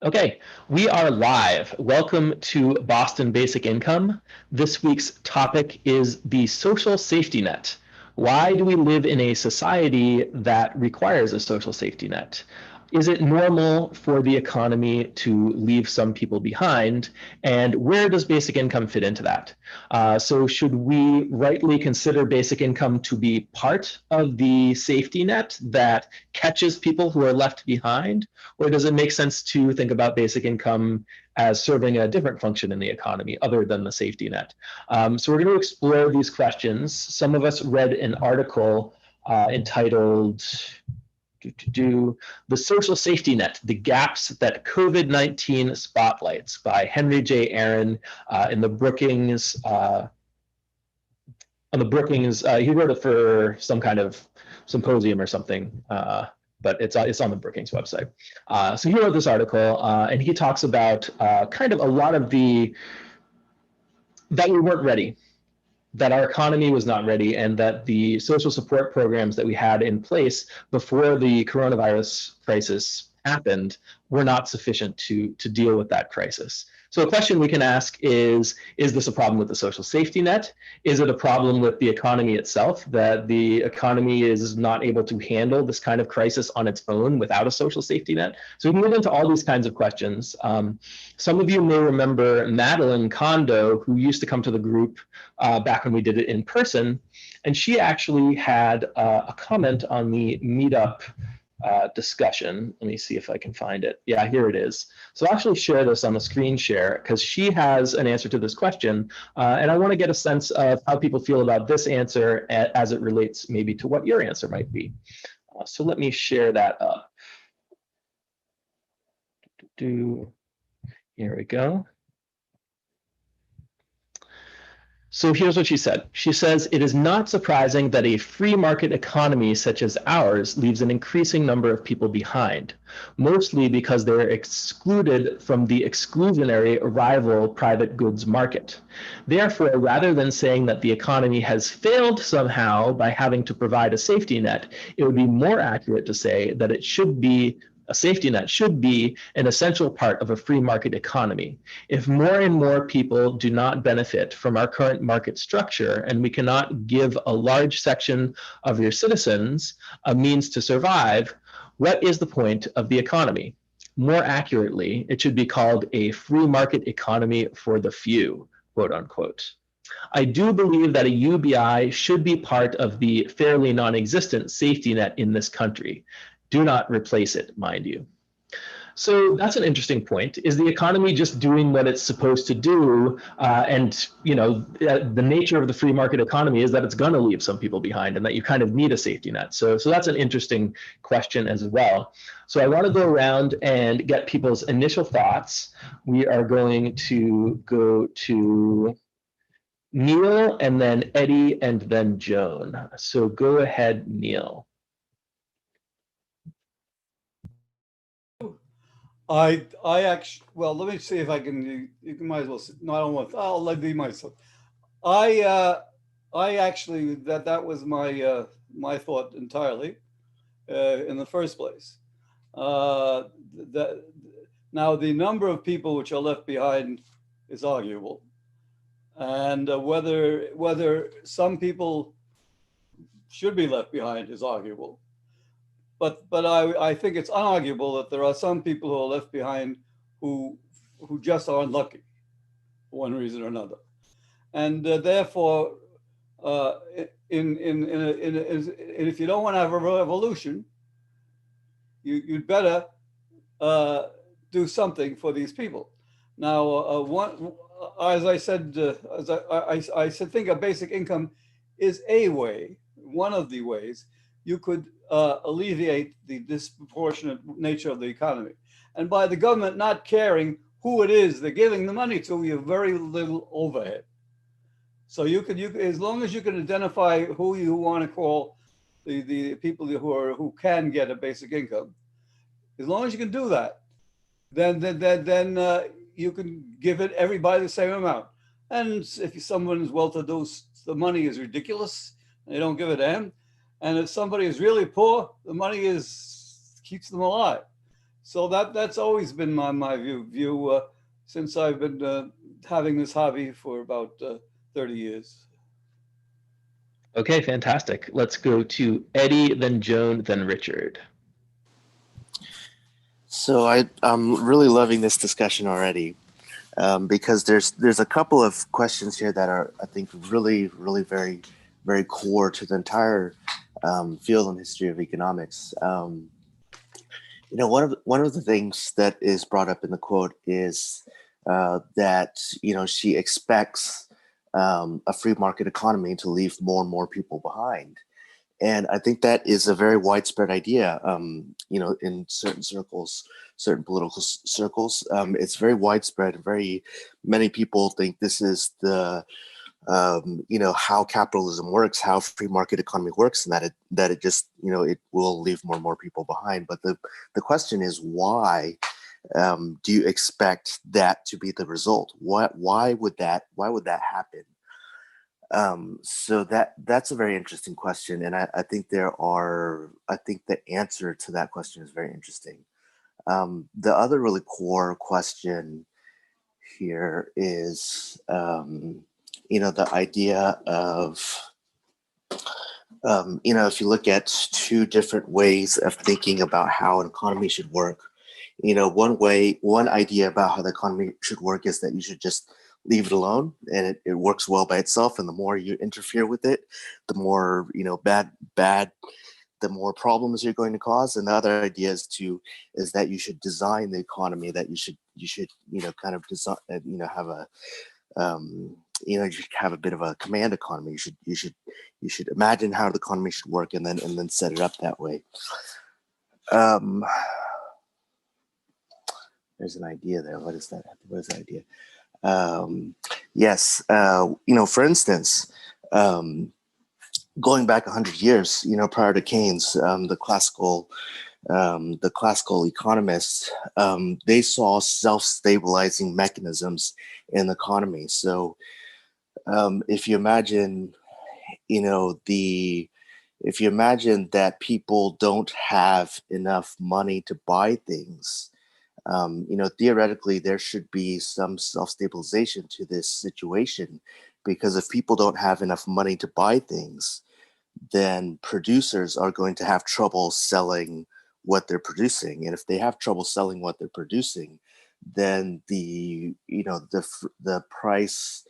Okay, we are live. Welcome to Boston Basic Income. This week's topic is the social safety net. Why do we live in a society that requires a social safety net? Is it normal for the economy to leave some people behind? And where does basic income fit into that? So should we rightly consider basic income to be part of the safety net that catches people who are left behind? Or does it make sense to think about basic income as serving a different function in the economy other than the safety net? So we're going to explore these questions. Some of us read an article entitled The Social Safety Net, The Gaps That COVID-19 Spotlights by Henry J. Aaron in the Brookings, he wrote it for some kind of symposium or something, but it's on the Brookings website. So he wrote this article, and he talks about kind of a lot of that we weren't ready, that our economy was not ready, and that the social support programs that we had in place before the coronavirus crisis happened were not sufficient to deal with that crisis. So a question we can ask is this a problem with the social safety net? Is it a problem with the economy itself, that the economy is not able to handle this kind of crisis on its own without a social safety net? So we can get into all these kinds of questions. Some of you may remember Madeline Kondo, who used to come to the group back when we did it in person, and she actually had a comment on the meetup discussion. Let me see if I can find it. Yeah, here it is. So I'll actually share this on the screen share because she has an answer to this question, and I want to get a sense of how people feel about this answer as it relates maybe to what your answer might be. So let me share that up. Here we go. So here's what she said. She says, "It is not surprising that a free market economy such as ours leaves an increasing number of people behind, mostly because they're excluded from the exclusionary rival private goods market. Therefore, rather than saying that the economy has failed somehow by having to provide a safety net, it would be more accurate to say that a safety net should be an essential part of a free market economy. If more and more people do not benefit from our current market structure, and we cannot give a large section of your citizens a means to survive, what is the point of the economy? More accurately, it should be called a free market economy for the few, quote unquote. I do believe that a UBI should be part of the fairly non-existent safety net in this country. Do not replace it, mind you." So that's an interesting point. Is the economy just doing what it's supposed to do? The nature of the free market economy is that it's going to leave some people behind, and that you kind of need a safety net. So that's an interesting question as well. So I want to go around and get people's initial thoughts. We are going to go to Neil, and then Eddie, and then Joan. So go ahead, Neil. I actually, well, let me see if I can, you might as well, no, I don't want, I'll let me myself. I actually, that was my thought entirely in the first place. Now, the number of people which are left behind is arguable. And whether some people should be left behind is arguable. But I think it's unarguable that there are some people who are left behind who just are unlucky for one reason or another, and therefore, if you don't want to have a revolution, you'd better do something for these people. Now, as I said, I think a basic income is a way, one of the ways you could alleviate the disproportionate nature of the economy. And by the government not caring who it is they're giving the money to, you have very little overhead. So you could, as long as you can identify who you want to call the people who can get a basic income, as long as you can do that, then you can give it everybody the same amount. And if someone is well-to-do, the money is ridiculous, and they don't give a damn. And if somebody is really poor, the money keeps them alive. So that's always been my view since I've been having this hobby for about 30 years. Okay, fantastic. Let's go to Eddie, then Joan, then Richard. So I'm really loving this discussion already, because there's a couple of questions here that are, I think, really very very core to the entire field and history of economics. One of the things that is brought up in the quote is that she expects a free market economy to leave more and more people behind. And I think that is a very widespread idea, in certain circles, certain political circles. It's very widespread. Very many people think this is the, how capitalism works, how free market economy works, and that it just, it will leave more and more people behind. But the question is, why do you expect that to be the result? Why would that happen? So that's a very interesting question, and I think the answer to that question is very interesting. The other really core question here is, the idea of, if you look at two different ways of thinking about how an economy should work, one idea about how the economy should work is that you should just leave it alone and it works well by itself. And the more you interfere with it, the more, bad, the more problems you're going to cause. And the other idea is that you should design the economy, that you should, kind of design, have a, you should have a bit of a command economy. You should imagine how the economy should work and then set it up that way. There's an idea there. What is that? What is the idea? Yes. For instance, going back 100 years, prior to Keynes, the classical economists, they saw self-stabilizing mechanisms in the economy. So if you imagine, if you imagine that people don't have enough money to buy things, theoretically, there should be some self-stabilization to this situation, because if people don't have enough money to buy things, then producers are going to have trouble selling what they're producing. And if they have trouble selling what they're producing, then the price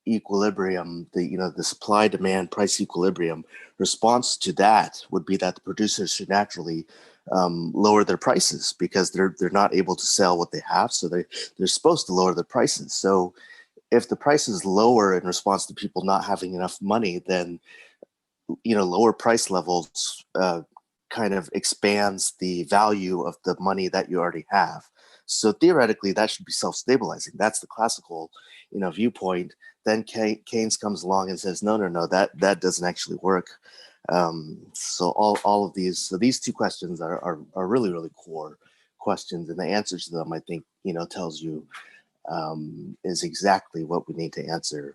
equilibrium, the supply demand price equilibrium response to that would be that the producers should naturally lower their prices, because they're not able to sell what they have, so they're supposed to lower their prices. So if the price is lower in response to people not having enough money, then lower price levels kind of expands the value of the money that you already have. So theoretically, that should be self-stabilizing. That's the classical, viewpoint. Then Keynes comes along and says, no, that doesn't actually work. So all of these two questions are really, really core questions, and the answer to them, I think, tells you is exactly what we need to answer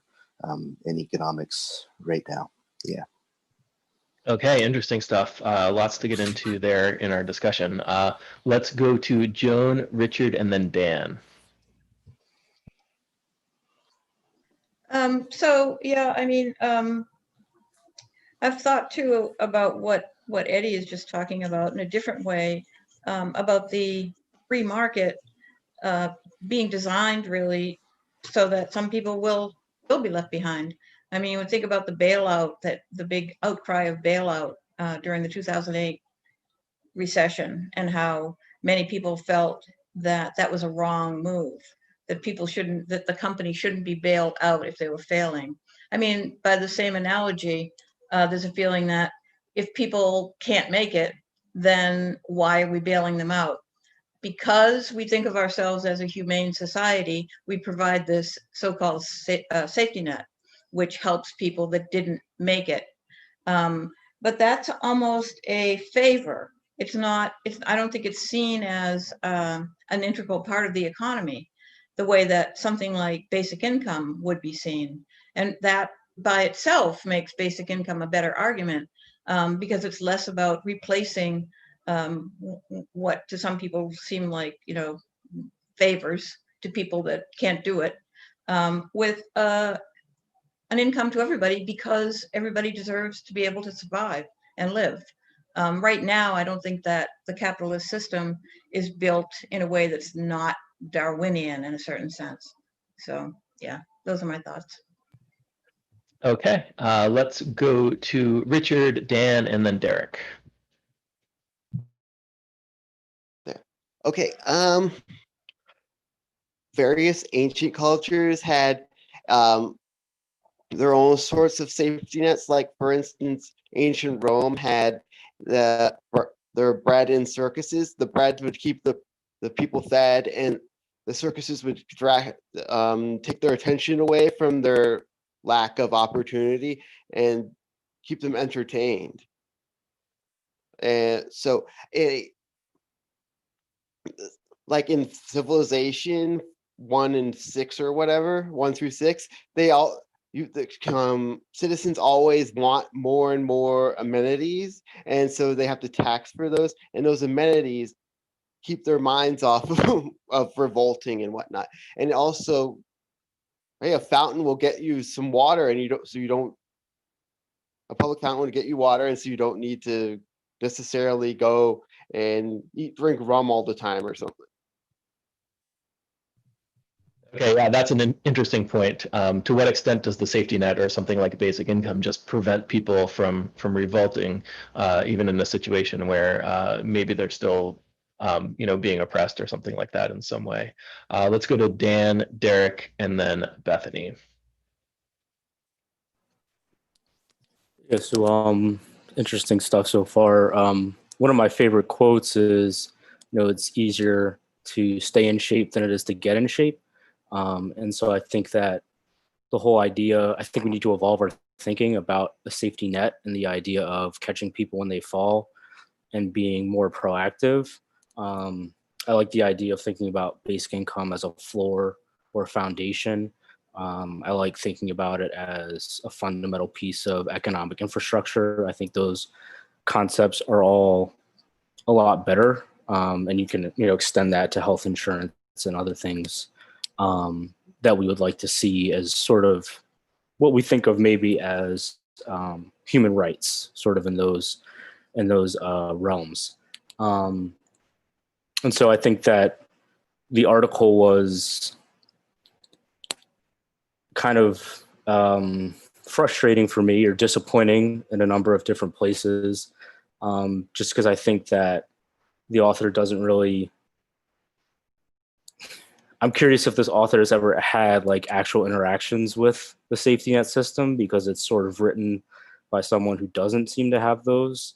in economics right now. Yeah. Okay, interesting stuff. Lots to get into there in our discussion. Let's go to Joan, Richard, and then Dan. So yeah, I mean, I've thought too about what Eddie is just talking about in a different way, about the free market being designed really so that some people will be left behind. I mean, when you think about the bailout, the big outcry of bailout during the 2008 recession, and how many people felt that that was a wrong move, that the company shouldn't be bailed out if they were failing. I mean, by the same analogy, there's a feeling that if people can't make it, then why are we bailing them out? Because we think of ourselves as a humane society, we provide this so-called safety net, which helps people that didn't make it. But that's almost a favor. I don't think it's seen as an integral part of the economy, the way that something like basic income would be seen. And that by itself makes basic income a better argument, because it's less about replacing what to some people seem like, favors to people that can't do it, with an income to everybody, because everybody deserves to be able to survive and live. Right now, I don't think that the capitalist system is built in a way that's not Darwinian in a certain sense. So yeah, those are my thoughts. Okay, let's go to Richard, Dan, and then Derek. Okay. Various ancient cultures had their own sorts of safety nets. Like, for instance, ancient Rome had their bread in circuses. The bread would keep the people fed, and the circuses would take their attention away from their lack of opportunity and keep them entertained. And so, like in Civilization 1 and 6 or whatever, 1 through 6, citizens always want more and more amenities, and so they have to tax for those, and those amenities keep their minds off of revolting and whatnot. And also, hey, a fountain will get you some water, and a public fountain will get you water, and so you don't need to necessarily go and drink rum all the time or something. Okay, yeah, that's an interesting point. To what extent does the safety net or something like basic income just prevent people from revolting, even in a situation where maybe they're still, being oppressed or something like that in some way? Let's go to Dan, Derek, and then Bethany. Yeah, so interesting stuff so far. One of my favorite quotes is, it's easier to stay in shape than it is to get in shape. And so I think that the whole idea, I think we need to evolve our thinking about the safety net and the idea of catching people when they fall and being more proactive. I like the idea of thinking about basic income as a floor or foundation. I like thinking about it as a fundamental piece of economic infrastructure. I think those concepts are all a lot better. And you can, extend that to health insurance and other things that we would like to see as sort of what we think of maybe as human rights, sort of in those realms. And so I think that the article was kind of frustrating for me, or disappointing in a number of different places, just because I think that the author doesn't really. I'm curious if this author has ever had like actual interactions with the safety net system, because it's sort of written by someone who doesn't seem to have those.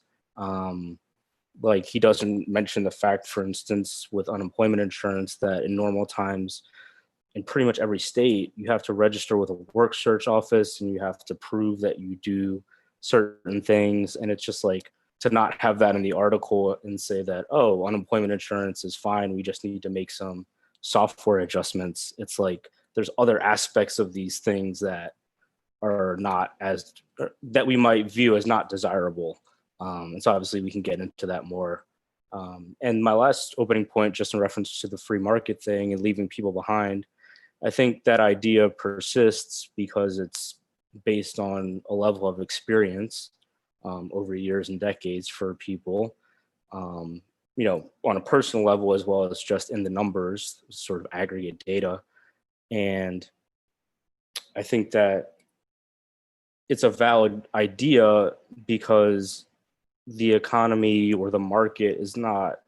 Like, he doesn't mention the fact, for instance, with unemployment insurance, that in normal times, in pretty much every state, you have to register with a work search office and you have to prove that you do certain things. And it's just like, to not have that in the article and say that, oh, unemployment insurance is fine, we just need to make some software adjustments. It's like, there's other aspects of these things that are not as, that we might view as not desirable. And so obviously we can get into that more. And my last opening point, just in reference to the free market thing and leaving people behind, I think that idea persists because it's based on a level of experience over years and decades for people, on a personal level, as well as just in the numbers, sort of aggregate data. And I think that it's a valid idea because the economy or the market is not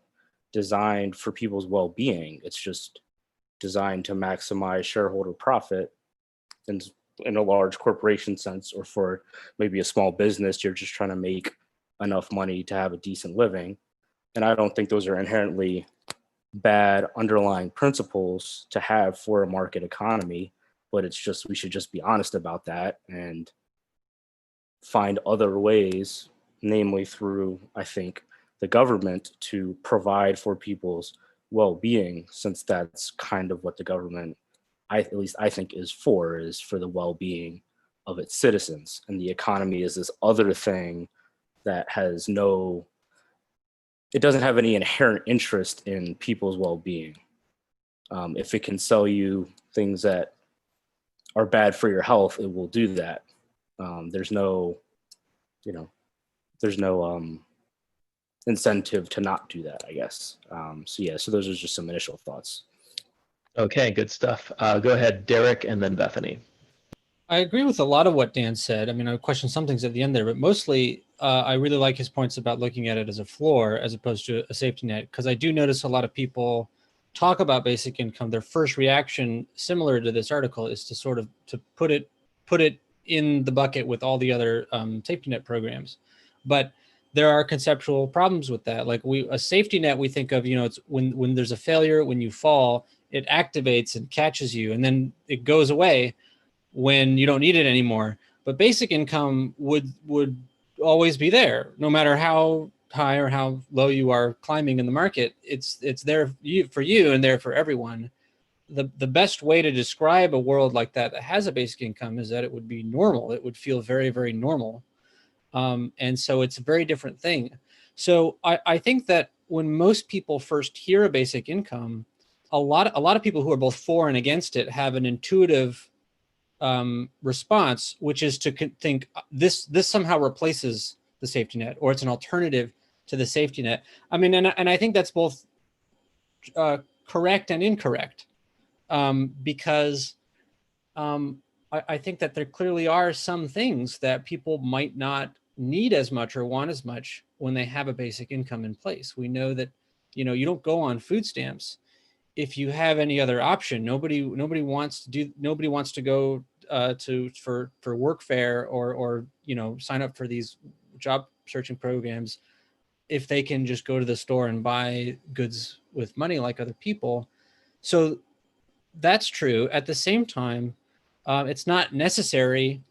designed for people's well-being. It's just designed to maximize shareholder profit in a large corporation sense, or for maybe a small business, you're just trying to make enough money to have a decent living. And I don't think those are inherently bad underlying principles to have for a market economy, but it's just, we should just be honest about that and find other ways, namely through, I think, the government, to provide for people's well-being, since that's kind of what the government, at least I think, is for the well-being of its citizens. And the economy is this other thing that has no it doesn't have any inherent interest in people's well-being. If it can sell you things that are bad for your health, it will do that. There's no, there's no incentive to not do that, I guess. So yeah, so those are just some initial thoughts. Okay, good stuff. Go ahead, Derek, and then Bethany. I agree with a lot of what Dan said. I mean, I question some things at the end there, but mostly I really like his points about looking at it as a floor as opposed to a safety net, because I do notice a lot of people talk about basic income. Their first reaction, similar to this article, is to sort of to put it in the bucket with all the other safety net programs. But there are conceptual problems with that. Like a safety net, we think of, it's when there's a failure, when you fall, it activates and catches you, and then it goes away when you don't need it anymore. But basic income would always be there, no matter how high or how low you are climbing in the market. It's there for you and there for everyone. The best way to describe a world like that has a basic income is that it would be normal. It would feel very, very normal. And so it's a very different thing. So I think that when most people first hear a basic income, a lot of people who are both for and against it have an intuitive response, which is to think this somehow replaces the safety net, or it's an alternative to the safety net. I mean, and I think that's both correct and incorrect, because I think that there clearly are some things that people might not need as much or want as much when they have a basic income in place. We know that, you don't go on food stamps if you have any other option. Nobody wants to go for workfare or sign up for these job searching programs if they can just go to the store and buy goods with money like other people. So that's true. At the same time, it's not necessary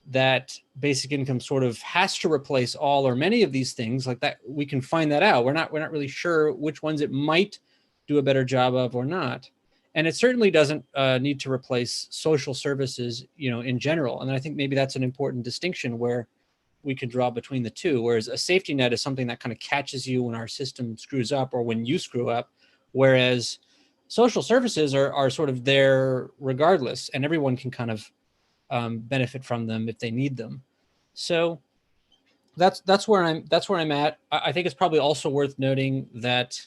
that basic income sort of has to replace all or many of these things like that. We can find that out. We're not really sure which ones it might do a better job of or not. And it certainly doesn't need to replace social services, in general. And I think maybe that's an important distinction where we could draw between the two, whereas a safety net is something that kind of catches you when our system screws up or when you screw up, whereas social services are sort of there regardless, and everyone can kind of benefit from them if they need them. So that's where I'm at. I think it's probably also worth noting that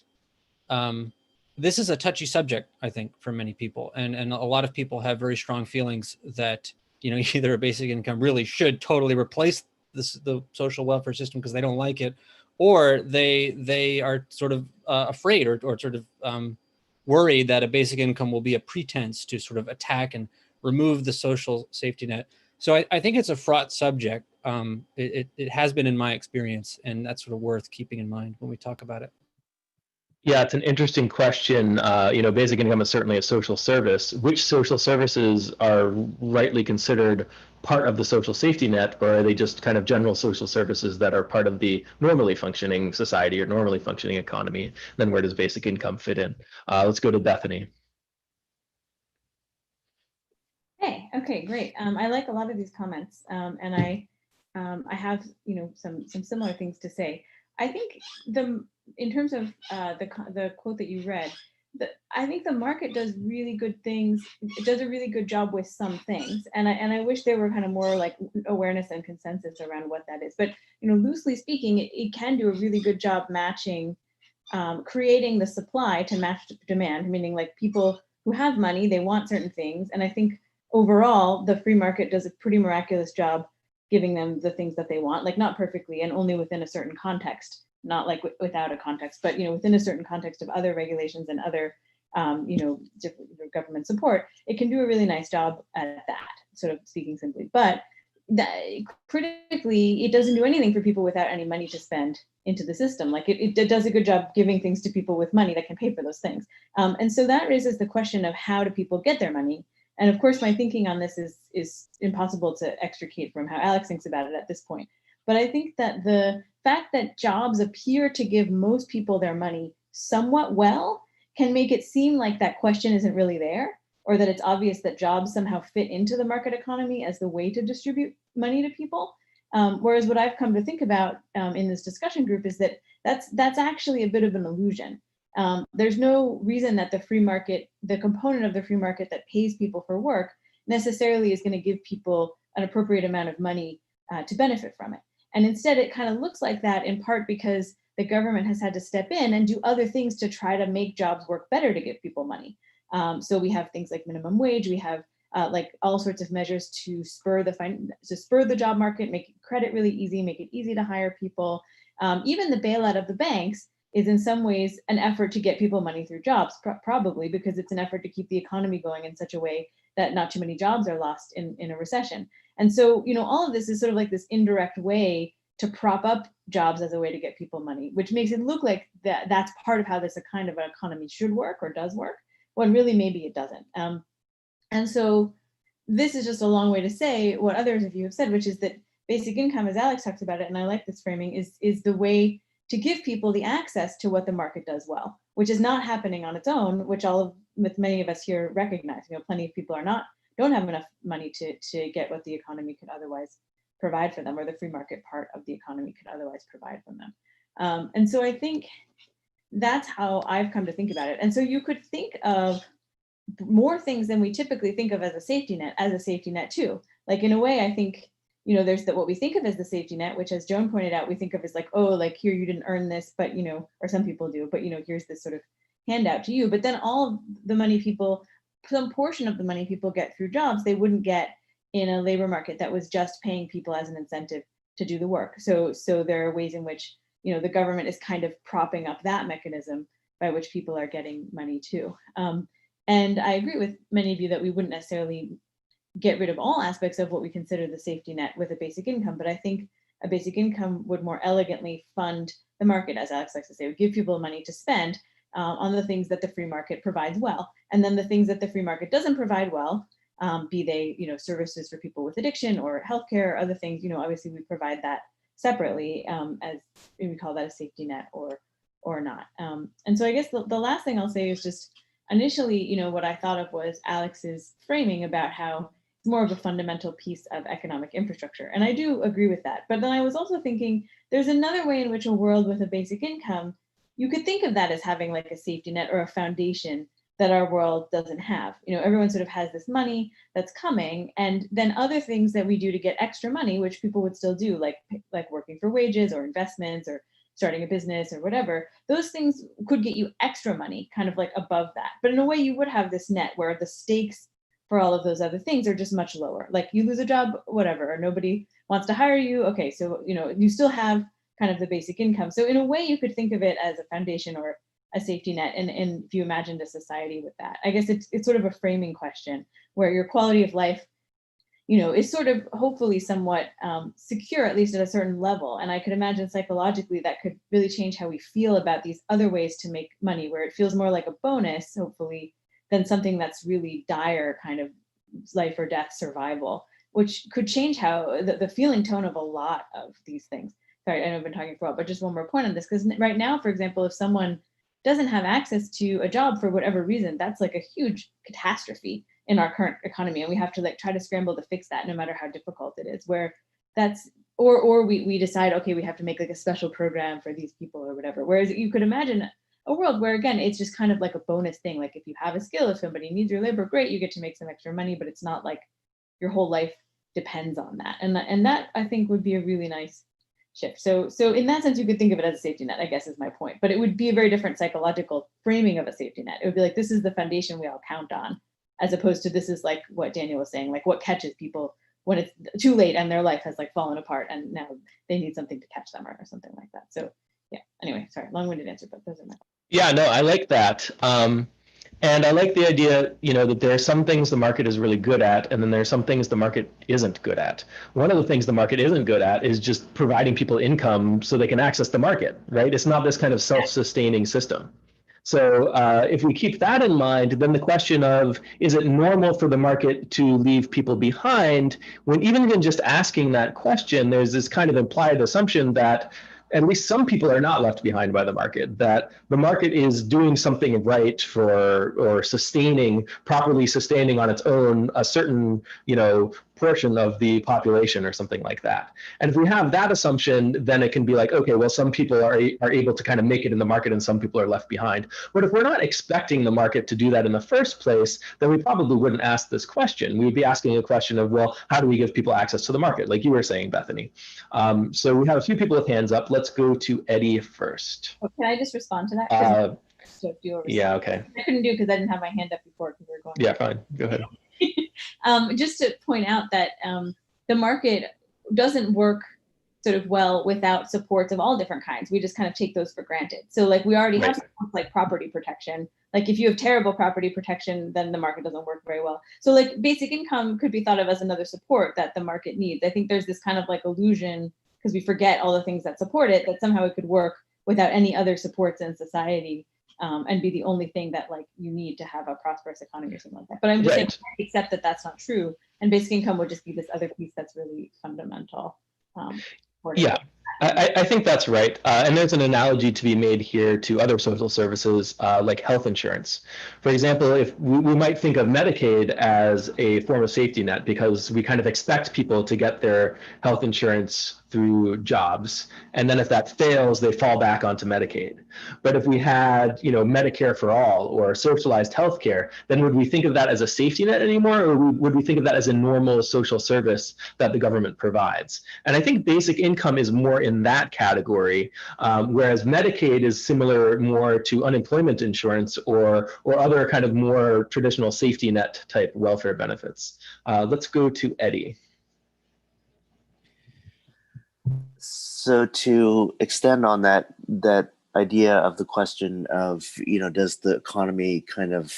this is a touchy subject, I think, for many people, and a lot of people have very strong feelings that either a basic income really should totally replace the social welfare system because they don't like it, or they are sort of afraid or sort of worried that a basic income will be a pretense to sort of attack and remove the social safety net. So I think it's a fraught subject. It has been in my experience, and that's sort of worth keeping in mind when we talk about it. Yeah, it's an interesting question. Basic income is certainly a social service. Which social services are rightly considered part of the social safety net, or are they just kind of general social services that are part of the normally functioning society or normally functioning economy? Then where does basic income fit in? Let's go to Bethany. Hey, okay, great. I like a lot of these comments, and I have some similar things to say. I think in terms of the quote that you read, I think the market does really good things. It does a really good job with some things, and I wish there were kind of more like awareness and consensus around what that is. But loosely speaking, it can do a really good job matching, creating the supply to match demand. Meaning, like, people who have money, they want certain things, and I think overall the free market does a pretty miraculous job giving them the things that they want, like not perfectly and only within a certain context, not like without a context, but within a certain context of other regulations and other different government support, it can do a really nice job at that, sort of speaking simply. But critically, it doesn't do anything for people without any money to spend into the system. Like it does a good job giving things to people with money that can pay for those things. And so that raises the question of how do people get their money? And of course, my thinking on this is impossible to extricate from how Alex thinks about it at this point. But I think that the fact that jobs appear to give most people their money somewhat well can make it seem like that question isn't really there, or that it's obvious that jobs somehow fit into the market economy as the way to distribute money to people. Whereas what I've come to think about in this discussion group is that that's actually a bit of an illusion. There's no reason that the free market, the component of the free market that pays people for work, necessarily is going to give people an appropriate amount of money to benefit from it. And instead, it kind of looks like that in part because the government has had to step in and do other things to try to make jobs work better to give people money. So we have things like minimum wage, we have like all sorts of measures to spur the job market, make credit really easy, make it easy to hire people. Even the bailout of the banks is in some ways an effort to get people money through jobs, probably because it's an effort to keep the economy going in such a way that not too many jobs are lost in a recession. And so, you know, all of this is sort of like this indirect way to prop up jobs as a way to get people money, which makes it look like that's part of how this kind of an economy should work or does work, when really maybe it doesn't. And so this is just a long way to say what others of you have said, which is that basic income, as Alex talks about it, and I like this framing, is the way to give people the access to what the market does well, which is not happening on its own, which with many of us here recognize. You know, plenty of people don't have enough money to get what the economy could otherwise provide for them, or the free market part of the economy could otherwise provide for them. And so I think that's how I've come to think about it. And so you could think of more things than we typically think of as a safety net too. Like in a way, I think, you know, there's what we think of as the safety net, which, as Joan pointed out, we think of as like, oh, like here you didn't earn this, but, you know, or some people do, but, you know, here's this sort of handout to you. But then all of the money some portion of the money people get through jobs, they wouldn't get in a labor market that was just paying people as an incentive to do the work. So there are ways in which, you know, the government is kind of propping up that mechanism by which people are getting money too. And I agree with many of you that we wouldn't necessarily get rid of all aspects of what we consider the safety net with a basic income, but I think a basic income would more elegantly fund the market, as Alex likes to say, would give people money to spend on the things that the free market provides well. And then the things that the free market doesn't provide well, be they, you know, services for people with addiction or healthcare or other things, you know, obviously we provide that separately, as we call that a safety net or not. And so I guess the last thing I'll say is just initially, you know, what I thought of was Alex's framing about how it's more of a fundamental piece of economic infrastructure. And I do agree with that. But then I was also thinking there's another way in which a world with a basic income, you could think of that as having like a safety net or a foundation that our world doesn't have. You know, everyone sort of has this money that's coming, and then other things that we do to get extra money, which people would still do, like working for wages or investments or starting a business or whatever, those things could get you extra money kind of like above that. But in a way you would have this net where the stakes for all of those other things are just much lower. Like you lose a job, whatever, or nobody wants to hire you. Okay, so, you know, you still have kind of the basic income. So in a way you could think of it as a foundation or a safety net. And if you imagined a society with that, I guess it's sort of a framing question where your quality of life, you know, is sort of hopefully somewhat secure, at least at a certain level. And I could imagine psychologically that could really change how we feel about these other ways to make money, where it feels more like a bonus, hopefully, than something that's really dire kind of life or death survival, which could change how the feeling tone of a lot of these things. Sorry, I know I've been talking for a while, but just one more point on this, because right now, for example, if someone doesn't have access to a job for whatever reason, that's like a huge catastrophe in our current economy, and we have to like try to scramble to fix that, no matter how difficult it is. Where that's or we decide, okay, we have to make like a special program for these people or whatever. Whereas you could imagine a world where, again, it's just kind of like a bonus thing. Like if you have a skill, if somebody needs your labor, great, you get to make some extra money, but it's not like your whole life depends on that. And that I think would be a really nice shift. So in that sense, you could think of it as a safety net, I guess is my point, but it would be a very different psychological framing of a safety net. It would be like, this is the foundation we all count on, as opposed to this is like what Daniel was saying, like what catches people when it's too late and their life has like fallen apart and now they need something to catch them or something like that. So yeah, anyway, sorry, long-winded answer, but those are my. Yeah, no, I like that. And I like the idea, you know, that there are some things the market is really good at, and then there are some things the market isn't good at. One of the things the market isn't good at is just providing people income so they can access the market, right? It's not this kind of self-sustaining system. So if we keep that in mind, then the question of, is it normal for the market to leave people behind, when even in just asking that question, there's this kind of implied assumption that at least some people are not left behind by the market, that the market is doing something right for, or properly sustaining on its own a certain, you know, portion of the population or something like that. And if we have that assumption, then it can be like, okay, well, some people are able to kind of make it in the market and some people are left behind. But if we're not expecting the market to do that in the first place, then we probably wouldn't ask this question. We would be asking a question of, well, how do we give people access to the market? Like you were saying, Bethany. So we have a few people with hands up. Let's go to Eddie first. Oh, can I just respond to that? Yeah, okay. I couldn't do because I didn't have my hand up before because we were going. Yeah, fine. Go ahead. Just to point out that the market doesn't work sort of well without supports of all different kinds. We just kind of take those for granted. So like we already have supports like property protection. Like if you have terrible property protection, then the market doesn't work very well. So like basic income could be thought of as another support that the market needs. I think there's this kind of like illusion because we forget all the things that support it, that somehow it could work without any other supports in society. And be the only thing that like you need to have a prosperous economy or something like that. But I'm just saying, accept that that's not true. And basic income would just be this other piece that's really fundamental. Yeah, I think that's right. And there's an analogy to be made here to other social services like health insurance. For example, if we might think of Medicaid as a form of safety net because we kind of expect people to get their health insurance through jobs. And then if that fails, they fall back onto Medicaid. But if we had, Medicare for all or socialized healthcare, then would we think of that as a safety net anymore? Or would we think of that as a normal social service that the government provides? And I think basic income is more in that category, whereas Medicaid is similar more to unemployment insurance or other kind of more traditional safety net type welfare benefits. Let's go to Eddie. So to extend on that idea of the question of, does the economy kind of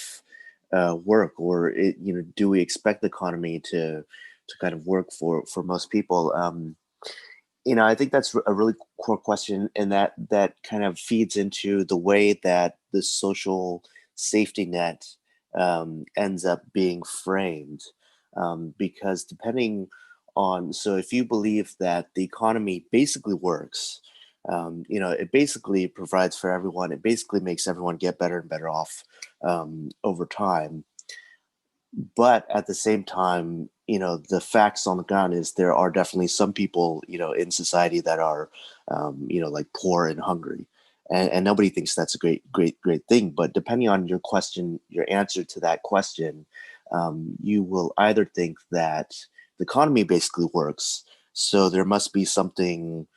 work, or do we expect the economy to kind of work for most people? I think that's a really core question, and that kind of feeds into the way that the social safety net ends up being framed, because depending on, so if you believe that the economy basically works, it basically provides for everyone, it basically makes everyone get better and better off over time. But at the same time, the facts on the ground is there are definitely some people, in society that are, like poor and hungry. And nobody thinks that's a great thing. But depending on your question, your answer to that question, you will either think that the economy basically works, so there must be something,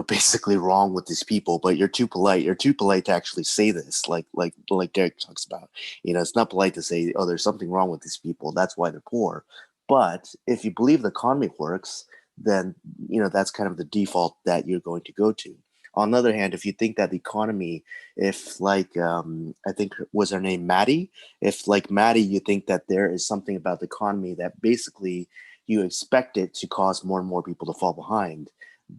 basically wrong with these people, but you're too polite to actually say this, like Derek talks about. It's not polite to say, oh, there's something wrong with these people, that's why they're poor. But if you believe the economy works, then that's kind of the default that you're going to go to. On the other hand, if you think that the economy, if like I think was her name Maddie, if like Maddie, you think that there is something about the economy that basically you expect it to cause more and more people to fall behind,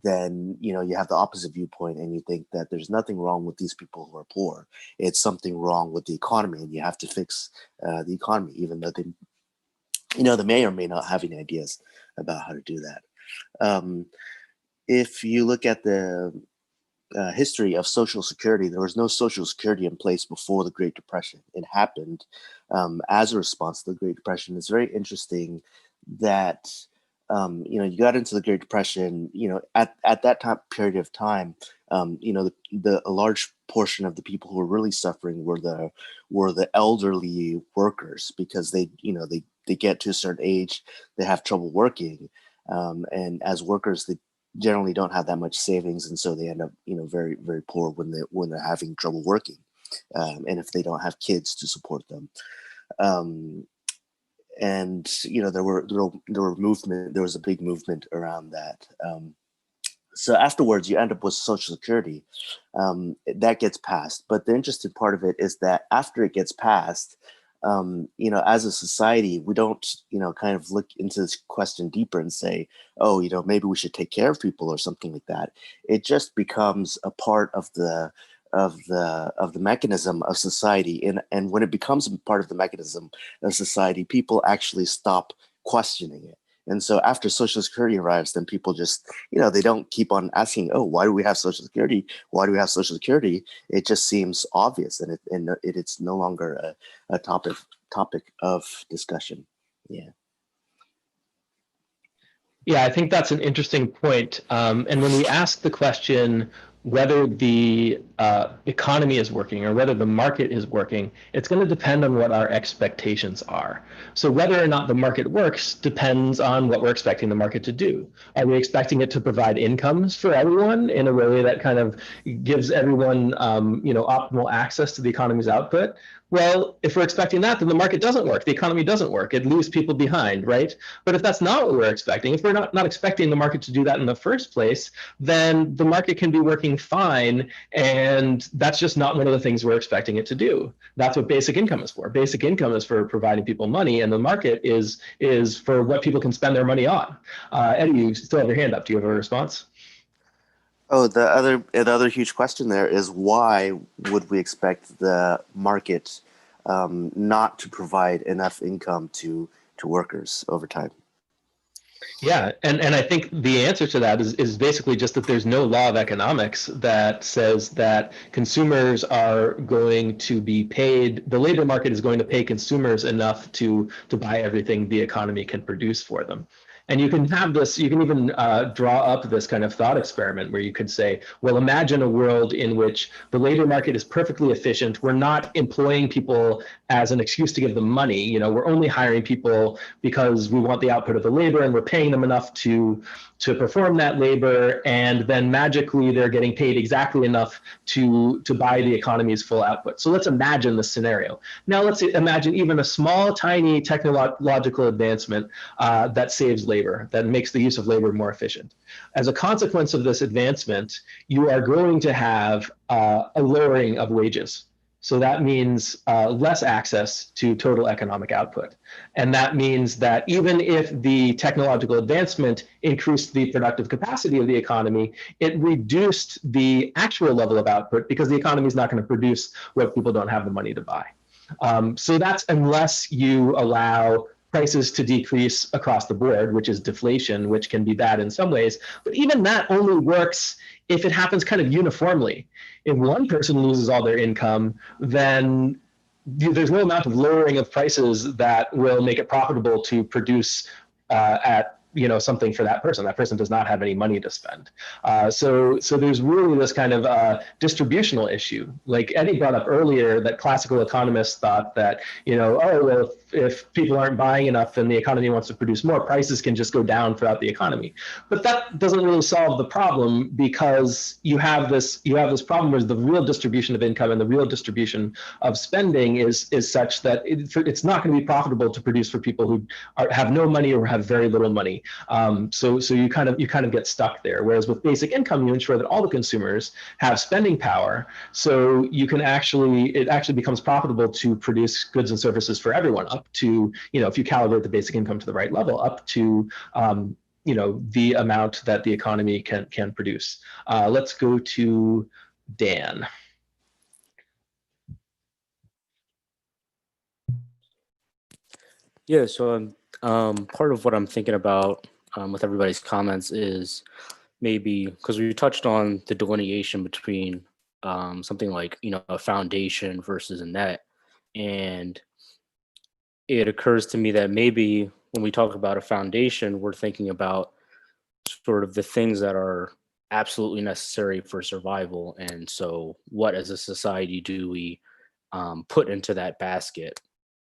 then you have the opposite viewpoint and you think that there's nothing wrong with these people who are poor. It's something wrong with the economy, and you have to fix the economy, even though they may or may not have any ideas about how to do that. If you look at the history of Social Security, there was no Social Security in place before the Great Depression. It happened as a response to the Great Depression. It's very interesting that you got into the Great Depression. At that time period of time, a large portion of the people who were really suffering were the elderly workers, because they get to a certain age, they have trouble working, and as workers, they generally don't have that much savings, and so they end up very, very poor when they're having trouble working, and if they don't have kids to support them. And there was a big movement around that. So afterwards, you end up with Social Security that gets passed. But the interesting part of it is that after it gets passed, as a society, we don't, kind of look into this question deeper and say, oh, maybe we should take care of people or something like that. It just becomes a part of the mechanism of society, and when it becomes a part of the mechanism of society, people actually stop questioning it. And so after Social Security arrives, then people just, they don't keep on asking, oh, why do we have Social Security? Why do we have Social Security? It just seems obvious, and it's no longer a topic of discussion. Yeah. Yeah, I think that's an interesting point. And when we ask the question whether the economy is working or whether the market is working, it's going to depend on what our expectations are. So whether or not the market works depends on what we're expecting the market to do. Are we expecting it to provide incomes for everyone in a way that kind of gives everyone, optimal access to the economy's output? Well, if we're expecting that, then the market doesn't work. The economy doesn't work. It leaves people behind, right? But if that's not what we're expecting, if we're not expecting the market to do that in the first place, then the market can be working fine. And that's just not one of the things we're expecting it to do. That's what basic income is for. Basic income is for providing people money, and the market is for what people can spend their money on. Eddie, you still have your hand up. Do you have a response? Oh, the other huge question there is, why would we expect the market not to provide enough income to workers over time? Yeah, and I think the answer to that is basically just that there's no law of economics that says that consumers are going to be paid, the labor market is going to pay consumers enough to buy everything the economy can produce for them. And you can have this, you can even draw up this kind of thought experiment where you could say, well, imagine a world in which the labor market is perfectly efficient. We're not employing people as an excuse to give them money. You know, we're only hiring people because we want the output of the labor, and we're paying them enough to perform that labor, and then magically they're getting paid exactly enough to buy the economy's full output. So let's imagine this scenario. Now let's imagine even a small, tiny technological advancement that saves labor, that makes the use of labor more efficient. As a consequence of this advancement, you are going to have a lowering of wages. So that means less access to total economic output. And that means that even if the technological advancement increased the productive capacity of the economy, it reduced the actual level of output because the economy is not going to produce what people don't have the money to buy. So that's unless you allow prices to decrease across the board, which is deflation, which can be bad in some ways. But even that only works if it happens kind of uniformly. If one person loses all their income, then there's no amount of lowering of prices that will make it profitable to produce at something for that person. That person does not have any money to spend. So there's really this kind of distributional issue. Like Eddie brought up earlier, that classical economists thought that, oh, well, if people aren't buying enough and the economy wants to produce more, prices can just go down throughout the economy. But that doesn't really solve the problem, because you have this problem where the real distribution of income and the real distribution of spending is such that it's not going to be profitable to produce for people who have no money or have very little money. So you kind of get stuck there. Whereas with basic income, you ensure that all the consumers have spending power, so it actually becomes profitable to produce goods and services for everyone, up to, if you calibrate the basic income to the right level, up to the amount that the economy can produce. Let's go to Dan. Yeah, so part of what I'm thinking about with everybody's comments is maybe, because we touched on the delineation between something like, a foundation versus a net. And it occurs to me that maybe when we talk about a foundation, we're thinking about sort of the things that are absolutely necessary for survival. And so what as a society do we put into that basket?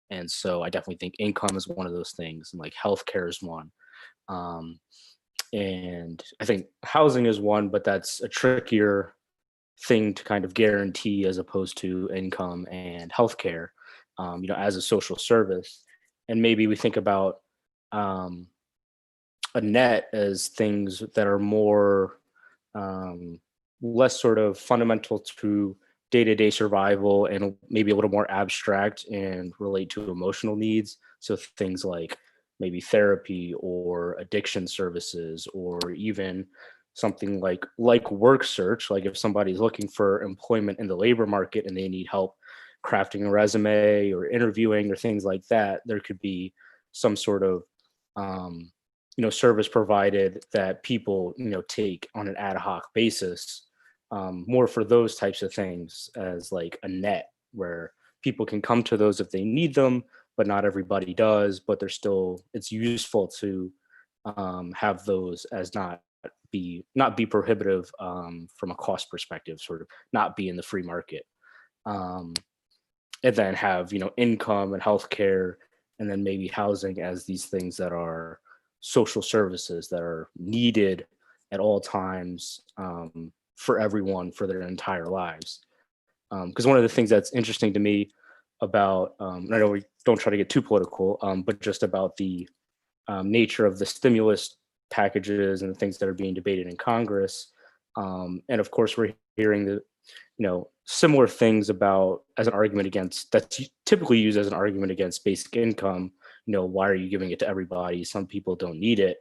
And so I definitely think income is one of those things, and like healthcare is one. And I think housing is one, but that's a trickier thing to kind of guarantee as opposed to income and healthcare, as a social service. And maybe we think about a net as things that are more less sort of fundamental to day-to-day survival, and maybe a little more abstract and relate to emotional needs. So things like maybe therapy or addiction services, or even something like work search. Like if somebody's looking for employment in the labor market and they need help crafting a resume or interviewing or things like that, there could be some sort of service provided that people take on an ad hoc basis, more for those types of things, as like a net where people can come to those if they need them, but not everybody does. But it's useful to have those as not be prohibitive from a cost perspective, sort of not be in the free market. And then have, income and healthcare, and then maybe housing as these things that are social services that are needed at all times for everyone for their entire lives. Because one of the things that's interesting to me about, and I know we don't try to get too political, but just about the nature of the stimulus packages and the things that are being debated in Congress. And of course, we're hearing the, similar things about as an argument against, that's typically used as an argument against basic income. Why are you giving it to everybody? Some people don't need it.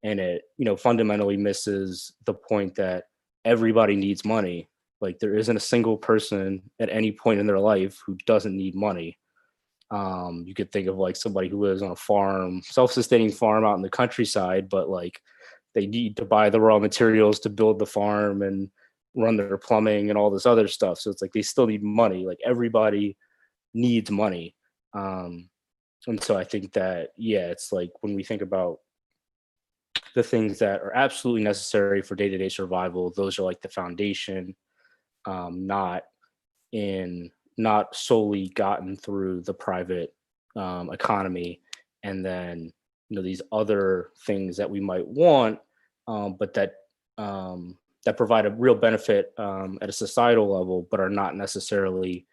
And it, fundamentally misses the point that everybody needs money. Like there isn't a single person at any point in their life who doesn't need money. You could think of like somebody who lives on a farm, self-sustaining farm out in the countryside, but like they need to buy the raw materials to build the farm and run their plumbing and all this other stuff. So it's like they still need money. Like everybody needs money. And so I think that, it's like when we think about the things that are absolutely necessary for day-to-day survival, those are like the foundation, not solely gotten through the private economy. And then, these other things that we might want, but that provide a real benefit at a societal level, but are not necessarily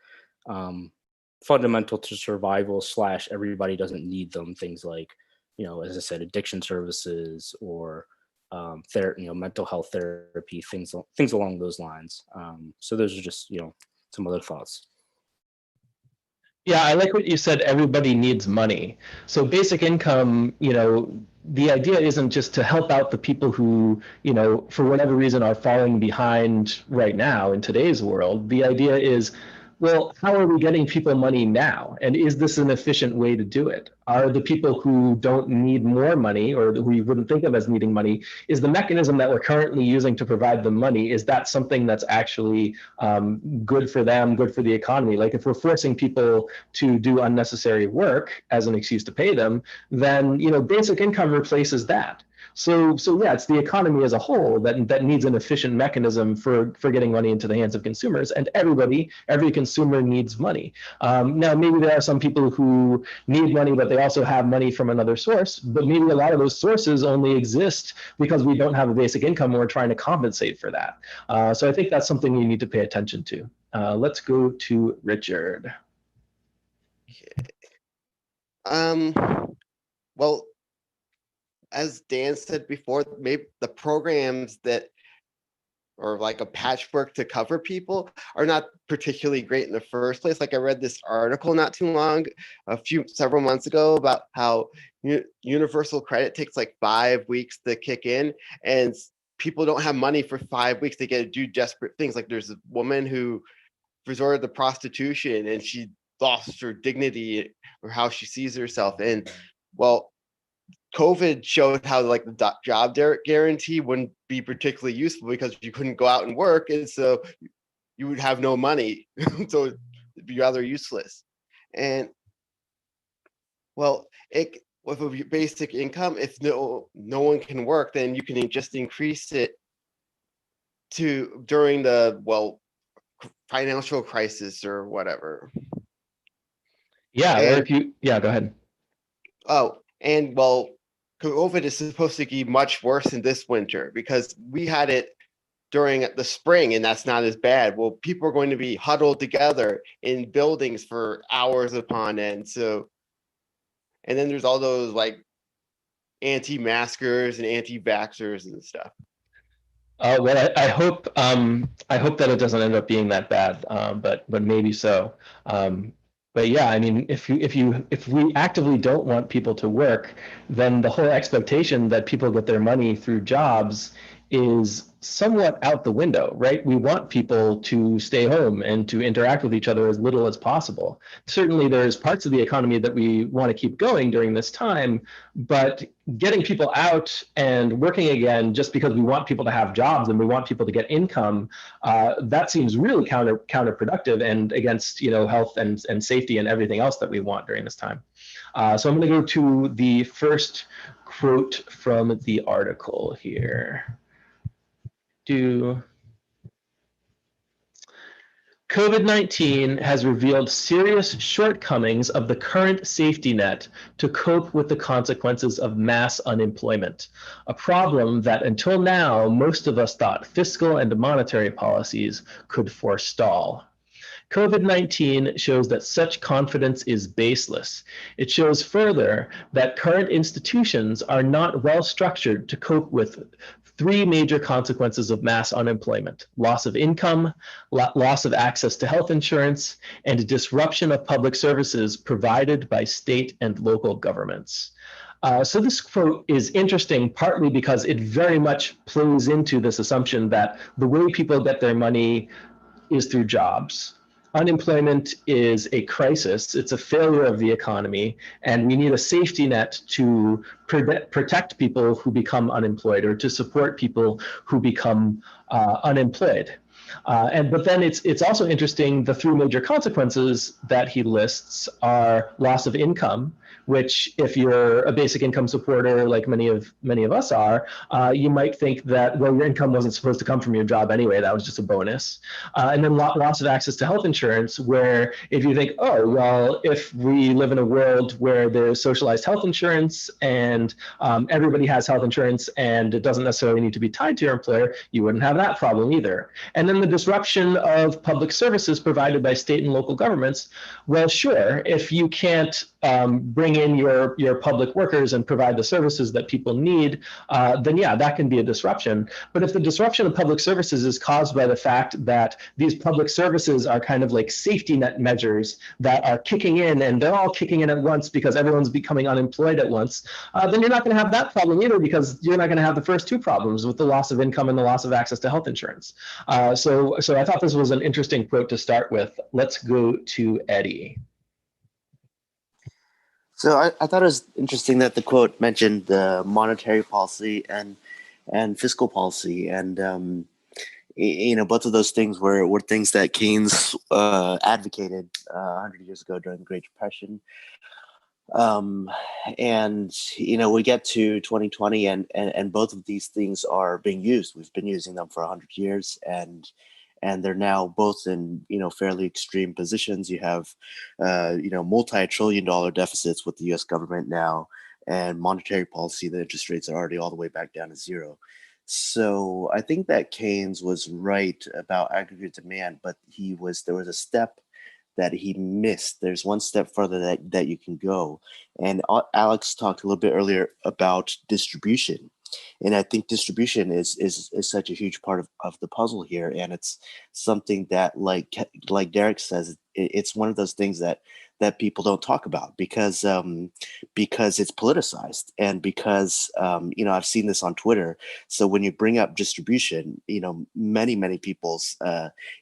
fundamental to survival / everybody doesn't need them. Things like, as I said, addiction services or mental health therapy, things along those lines. So those are just, some other thoughts. Yeah, I like what you said, everybody needs money. So basic income, the idea isn't just to help out the people who, for whatever reason are falling behind right now in today's world. The idea is, well, how are we getting people money now? And is this an efficient way to do it? Are the people who don't need more money or who you wouldn't think of as needing money, is the mechanism that we're currently using to provide them money, is that something that's actually good for them, good for the economy? Like if we're forcing people to do unnecessary work as an excuse to pay them, then basic income replaces that. So yeah, it's the economy as a whole that needs an efficient mechanism for getting money into the hands of consumers, and every consumer needs money. Now, maybe there are some people who need money, but they also have money from another source, but maybe a lot of those sources only exist because we don't have a basic income and we're trying to compensate for that. So I think that's something you need to pay attention to. Let's go to Richard. Well, as Dan said before, maybe the programs that are like a patchwork to cover people are not particularly great in the first place. Like I read this article not too long, several months ago about how universal credit takes like 5 weeks to kick in, and people don't have money for 5 weeks. They get to do desperate things. Like there's a woman who resorted to prostitution and she lost her dignity or how she sees herself. And well, COVID showed how like the job guarantee wouldn't be particularly useful because you couldn't go out and work, and so you would have no money. So it'd be rather useless. And well, with a basic income, if no one can work, then you can just increase it to during the financial crisis or whatever. Yeah, or if you go ahead. Oh, and well, COVID is supposed to be much worse than this winter because we had it during the spring and that's not as bad. Well, people are going to be huddled together in buildings for hours upon end. So, and then there's all those like anti-maskers and anti-vaxxers and stuff. Well, I hope that it doesn't end up being that bad, but maybe so. But yeah, I mean, if we actively don't want people to work, then the whole expectation that people get their money through jobs is somewhat out the window, right? We want people to stay home and to interact with each other as little as possible. Certainly there's parts of the economy that we want to keep going during this time, but getting people out and working again just because we want people to have jobs and we want people to get income, that seems really counterproductive and against health and safety and everything else that we want during this time. So I'm going to go to the first quote from the article here. COVID-19 has revealed serious shortcomings of the current safety net to cope with the consequences of mass unemployment, a problem that until now most of us thought fiscal and monetary policies could forestall. COVID-19 shows that such confidence is baseless. It shows further that current institutions are not well structured to cope with three major consequences of mass unemployment: loss of income, loss of access to health insurance, and disruption of public services provided by state and local governments. So this quote is interesting partly because it very much plays into this assumption that the way people get their money is through jobs. Unemployment is a crisis, it's a failure of the economy, and we need a safety net to protect people who become unemployed or to support people who become unemployed. But then it's also interesting, the three major consequences that he lists are loss of income, which if you're a basic income supporter like many of us are, you might think that, well, your income wasn't supposed to come from your job anyway, that was just a bonus. And then loss of access to health insurance, where if you think, oh, well, if we live in a world where there's socialized health insurance and everybody has health insurance and it doesn't necessarily need to be tied to your employer, you wouldn't have that problem either. And then the disruption of public services provided by state and local governments. Well, sure, if you can't bring in your public workers and provide the services that people need, then yeah, that can be a disruption. But if the disruption of public services is caused by the fact that these public services are kind of like safety net measures that are kicking in, and they're all kicking in at once because everyone's becoming unemployed at once, then you're not going to have that problem either, because you're not going to have the first two problems with the loss of income and the loss of access to health insurance. So I thought this was an interesting quote to start with. Let's go to Eddie. So I thought it was interesting that the quote mentioned the monetary policy and fiscal policy, and both of those things were things that Keynes advocated 100 years ago during the Great Depression. And we get to 2020, and both of these things are being used. We've been using them for 100 years, and they're now both in fairly extreme positions. You have multi-trillion-dollar deficits with the U.S. government now, and monetary policy, the interest rates are already all the way back down to zero. So I think that Keynes was right about aggregate demand, but there was a step that he missed. There's one step further that you can go. And Alex talked a little bit earlier about distribution. And I think distribution is such a huge part of the puzzle here. And it's something that, like Derek says, it's one of those things that people don't talk about because it's politicized, and because I've seen this on Twitter. So when you bring up distribution, many people's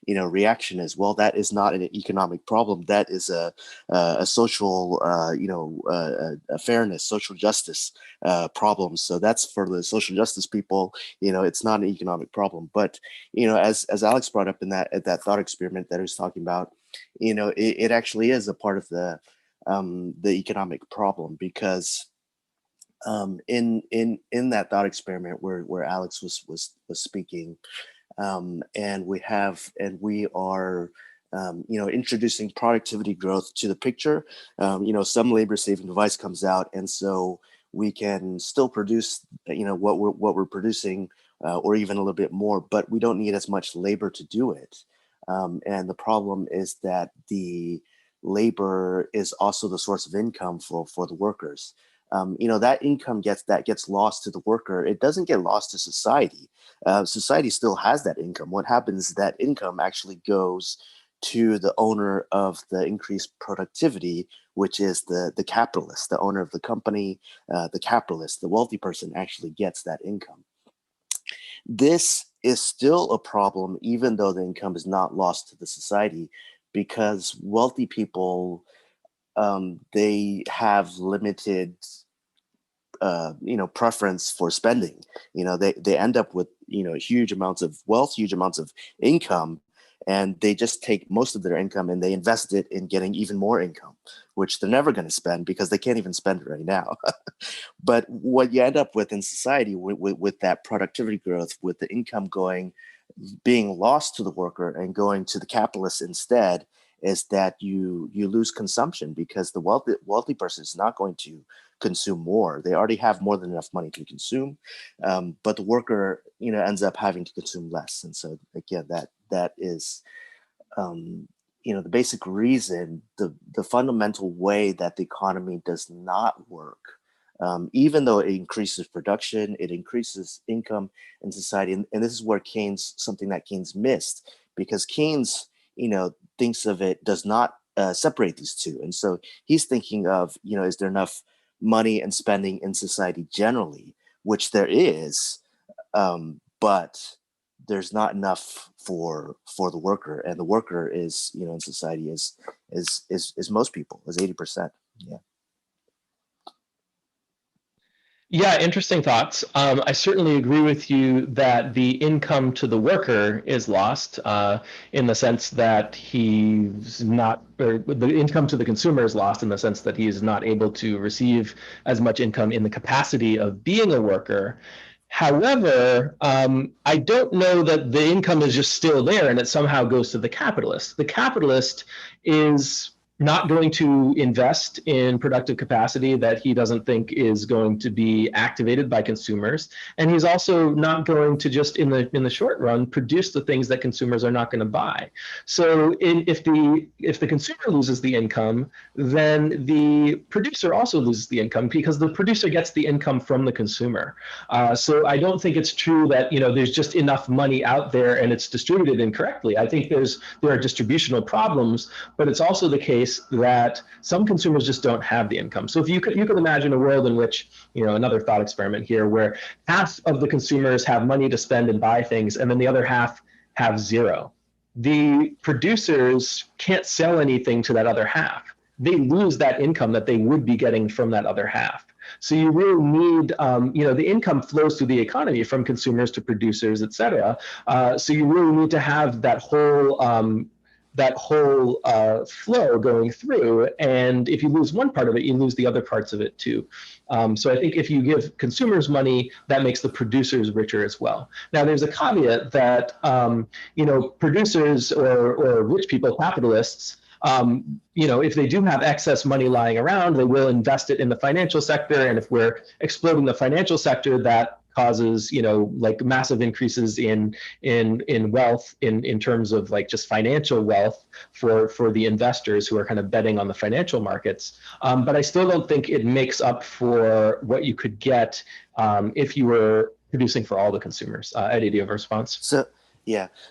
reaction is, well, that is not an economic problem. That is a social a fairness, social justice problem. So that's for the social justice people. It's not an economic problem. But as Alex brought up in that thought experiment that he was talking about, it actually is a part of the economic problem, because in that thought experiment where Alex was speaking, and we are introducing productivity growth to the picture. Some labor saving device comes out, and so we can still produce what we're producing, or even a little bit more, but we don't need as much labor to do it. And the problem is that the labor is also the source of income for the workers. That income gets lost to the worker. It doesn't get lost to society. Society still has that income. What happens is that income actually goes to the owner of the increased productivity, which is the capitalist, the owner of the company, the capitalist, the wealthy person actually gets that income. This is still a problem, even though the income is not lost to the society, because wealthy people, they have limited, preference for spending. They end up with, huge amounts of wealth, huge amounts of income, and they just take most of their income and they invest it in getting even more income, which they're never going to spend because they can't even spend it right now. But what you end up with in society with that productivity growth, with the income being lost to the worker and going to the capitalist instead, is that you lose consumption, because the wealthy person is not going to consume more. They already have more than enough money to consume, but the worker, ends up having to consume less. And so again, that is, the basic reason, the fundamental way that the economy does not work. Even though it increases production, it increases income in society. And this is where something that Keynes missed, because Keynes, thinks of it, does not separate these two. And so he's thinking of, is there enough money and spending in society generally, which there is, but there's not enough for the worker. And the worker is, in society is most people, is 80%. Yeah. Yeah, interesting thoughts. I certainly agree with you that the income to the worker is lost, in the sense that he's not, or the income to the consumer is lost in the sense that he is not able to receive as much income in the capacity of being a worker. However, I don't know that the income is just still there and it somehow goes to the capitalist. The capitalist is not going to invest in productive capacity that he doesn't think is going to be activated by consumers. And he's also not going to just in the short run produce the things that consumers are not going to buy. So if the consumer loses the income, then the producer also loses the income, because the producer gets the income from the consumer. So I don't think it's true that there's just enough money out there and it's distributed incorrectly. I think there are distributional problems, but it's also the case that some consumers just don't have the income. So if you could imagine a world in which, another thought experiment here, where half of the consumers have money to spend and buy things, and then the other half have zero. The producers can't sell anything to that other half. They lose that income that they would be getting from that other half. So you really need, the income flows through the economy from consumers to producers, et cetera. So you really need to have that whole flow going through. And if you lose one part of it, you lose the other parts of it too. So I think if you give consumers money, that makes the producers richer as well. Now, there's a caveat that, producers or rich people, capitalists, if they do have excess money lying around, they will invest it in the financial sector. And if we're exploding the financial sector, that causes, like massive increases in wealth in terms of like just financial wealth for the investors who are kind of betting on the financial markets. But I still don't think it makes up for what you could get if you were producing for all the consumers. Eddie, do you have a response?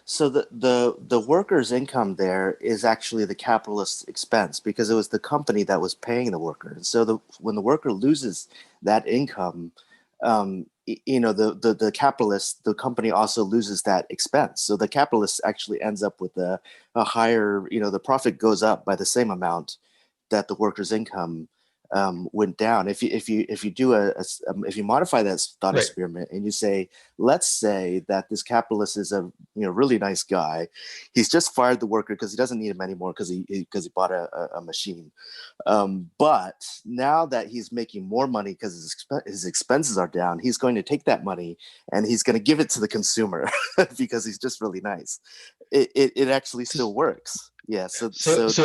So the worker's income there is actually the capitalist's expense, because it was the company that was paying the worker. And so when the worker loses that income, the capitalist, the company also loses that expense. So the capitalist actually ends up with a higher, the profit goes up by the same amount that the worker's income went down. If you do if you modify that thought Right. experiment and you say, let's say that this capitalist is a really nice guy, he's just fired the worker because he doesn't need him anymore because he bought a machine, but now that he's making more money because his expenses are down, he's going to take that money and he's going to give it to the consumer because he's just really nice. It actually still works. Yeah. So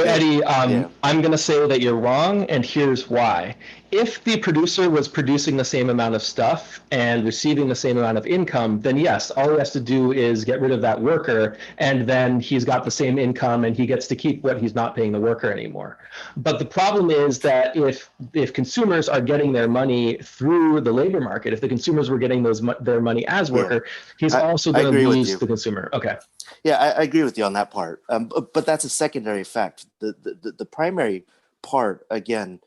Eddie, yeah. I'm going to say that you're wrong, and here's why. If the producer was producing the same amount of stuff and receiving the same amount of income, then yes, all he has to do is get rid of that worker, and then he's got the same income and he gets to keep what he's not paying the worker anymore. But the problem is that if consumers are getting their money through the labor market, if the consumers were getting their money as worker, he's also going to lose the consumer. Okay. Yeah, I agree with you on that part. But that's a secondary effect. The primary part, again,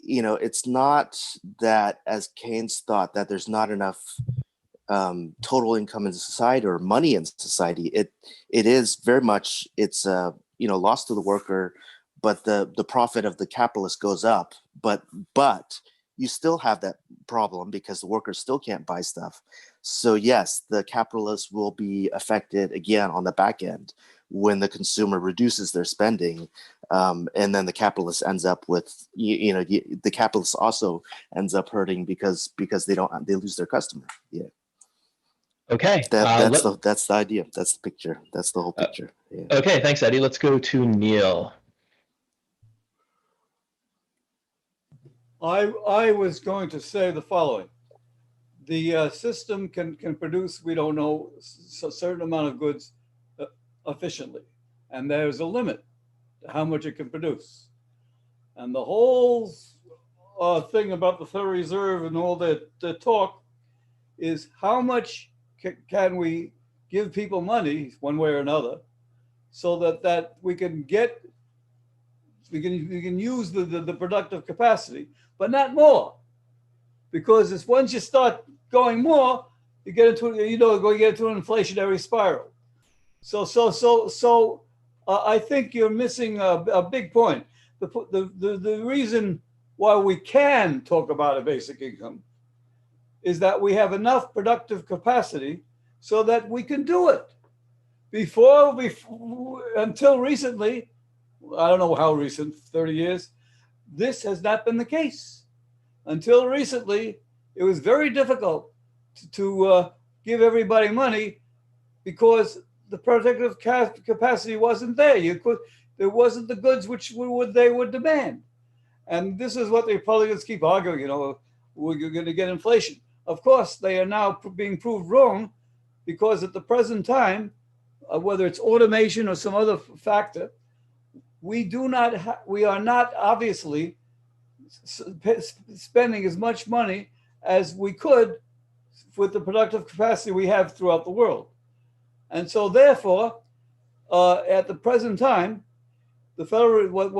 it's not that, as Keynes thought, that there's not enough total income in society or money in society. It is very much, it's lost to the worker, but the profit of the capitalist goes up. But you still have that problem because the workers still can't buy stuff. So yes, the capitalists will be affected again on the back end when the consumer reduces their spending, and then the capitalist ends up with the capitalist also ends up hurting because they lose their customer. Yeah. Okay. That's the idea. That's the picture. That's the whole picture. Yeah. Okay, thanks, Eddie. Let's go to Neil. I was going to say the following. The system can produce, we don't know, a certain amount of goods efficiently. And there's a limit to how much it can produce. And the whole thing about the Federal Reserve and all that talk is how much can we give people money one way or another so that we can use the productive capacity, but not more. Because it's once you start going more, you get into an inflationary spiral. So I think you're missing a big point. The reason why we can talk about a basic income is that we have enough productive capacity so that we can do it. Until recently, I don't know how recent, 30 years, this has not been the case. Until recently, it was very difficult to give everybody money because the productive capacity wasn't there. There wasn't the goods which they would demand. And this is what the Republicans keep arguing, we're going to get inflation. Of course, they are now being proved wrong because at the present time, whether it's automation or some other factor, we are not obviously spending as much money as we could with the productive capacity we have throughout the world. And so therefore, at the present time, the what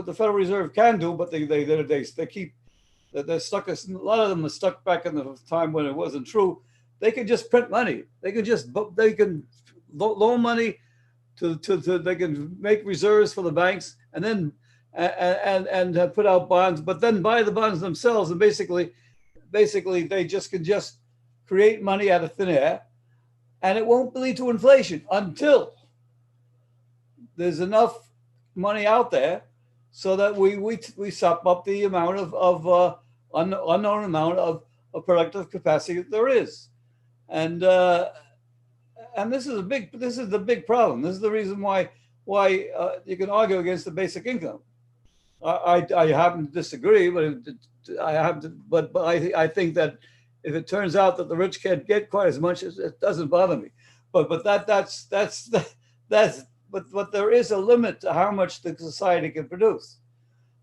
the Federal Reserve can do, but they keep, they're stuck, a lot of them are stuck back in the time when it wasn't true. They can just print money. They can loan money they can make reserves for the banks and then and put out bonds, but then buy the bonds themselves. And basically they can just create money out of thin air, and it won't lead to inflation until there's enough money out there so that we sop up the amount of unknown amount of productive capacity that there is. And this is the big problem. This is the reason why you can argue against the basic income. I happen to disagree, but I think that if it turns out that the rich can't get quite as much, it doesn't bother me. But there is a limit to how much the society can produce.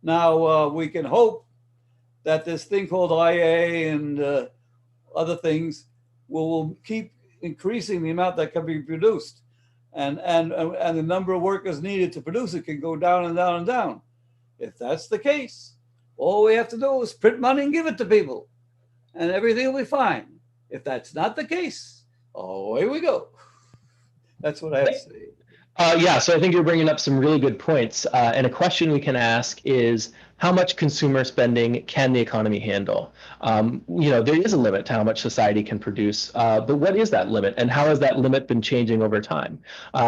Now we can hope that this thing called IA and other things will keep increasing the amount that can be produced, and the number of workers needed to produce it can go down and down and down. If that's the case, all we have to do is print money and give it to people, and everything will be fine. If that's not the case, away we go. That's what I have to say. Yeah, so I think you're bringing up some really good points. And a question we can ask is, how much consumer spending can the economy handle? There is a limit to how much society can produce, but what is that limit, and how has that limit been changing over time?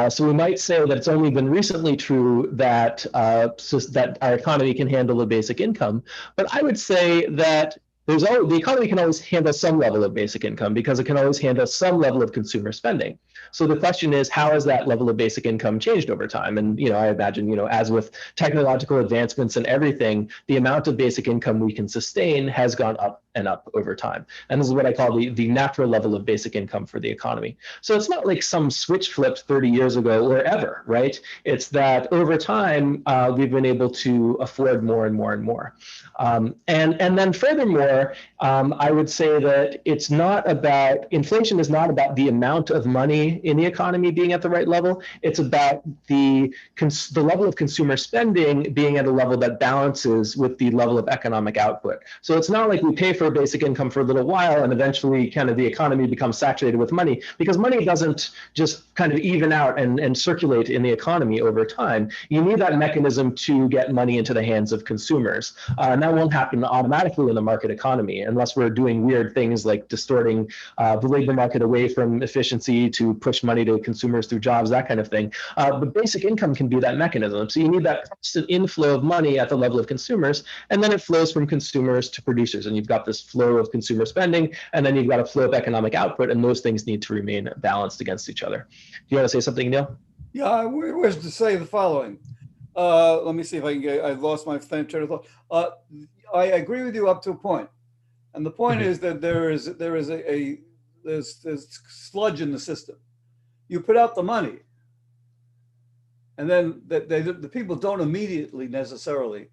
So we might say that it's only been recently true that that our economy can handle a basic income, but I would say that the economy can always handle some level of basic income because it can always handle some level of consumer spending. So the question is, how has that level of basic income changed over time? And I imagine, as with technological advancements and everything, the amount of basic income we can sustain has gone up and up over time. And this is what I call the natural level of basic income for the economy. So it's not like some switch flipped 30 years ago or ever, right? It's that over time, we've been able to afford more and more and more. And then furthermore, I would say that inflation is not about the amount of money in the economy being at the right level. It's about the level of consumer spending being at a level that balances with the level of economic output. So it's not like we pay for lower basic income for a little while, and eventually kind of the economy becomes saturated with money, because money doesn't just kind of even out and circulate in the economy over time. You need that mechanism to get money into the hands of consumers. And that won't happen automatically in the market economy unless we're doing weird things like distorting the labor market away from efficiency to push money to consumers through jobs, that kind of thing. But basic income can be that mechanism. So you need that constant inflow of money at the level of consumers, and then it flows from consumers to producers. And you've got this flow of consumer spending, and then you've got a flow of economic output, and those things need to remain balanced against each other. Do you want to say something, Neil? Yeah, I wish to say the following. Let me see if I can get, I've lost my train of thought. I agree with you up to a point. And the point is that there's sludge in the system. You put out the money, and then the people don't immediately necessarily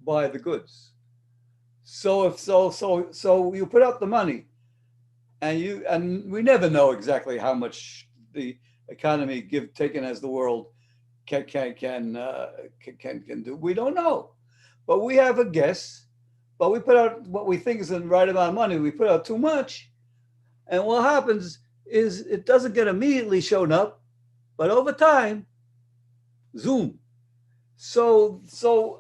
buy the goods. So you put out the money, and we never know exactly how much the economy taken as the world can do. We don't know, but we have a guess. But we put out what we think is the right amount of money. We put out too much, and what happens is it doesn't get immediately shown up, but over time, zoom. So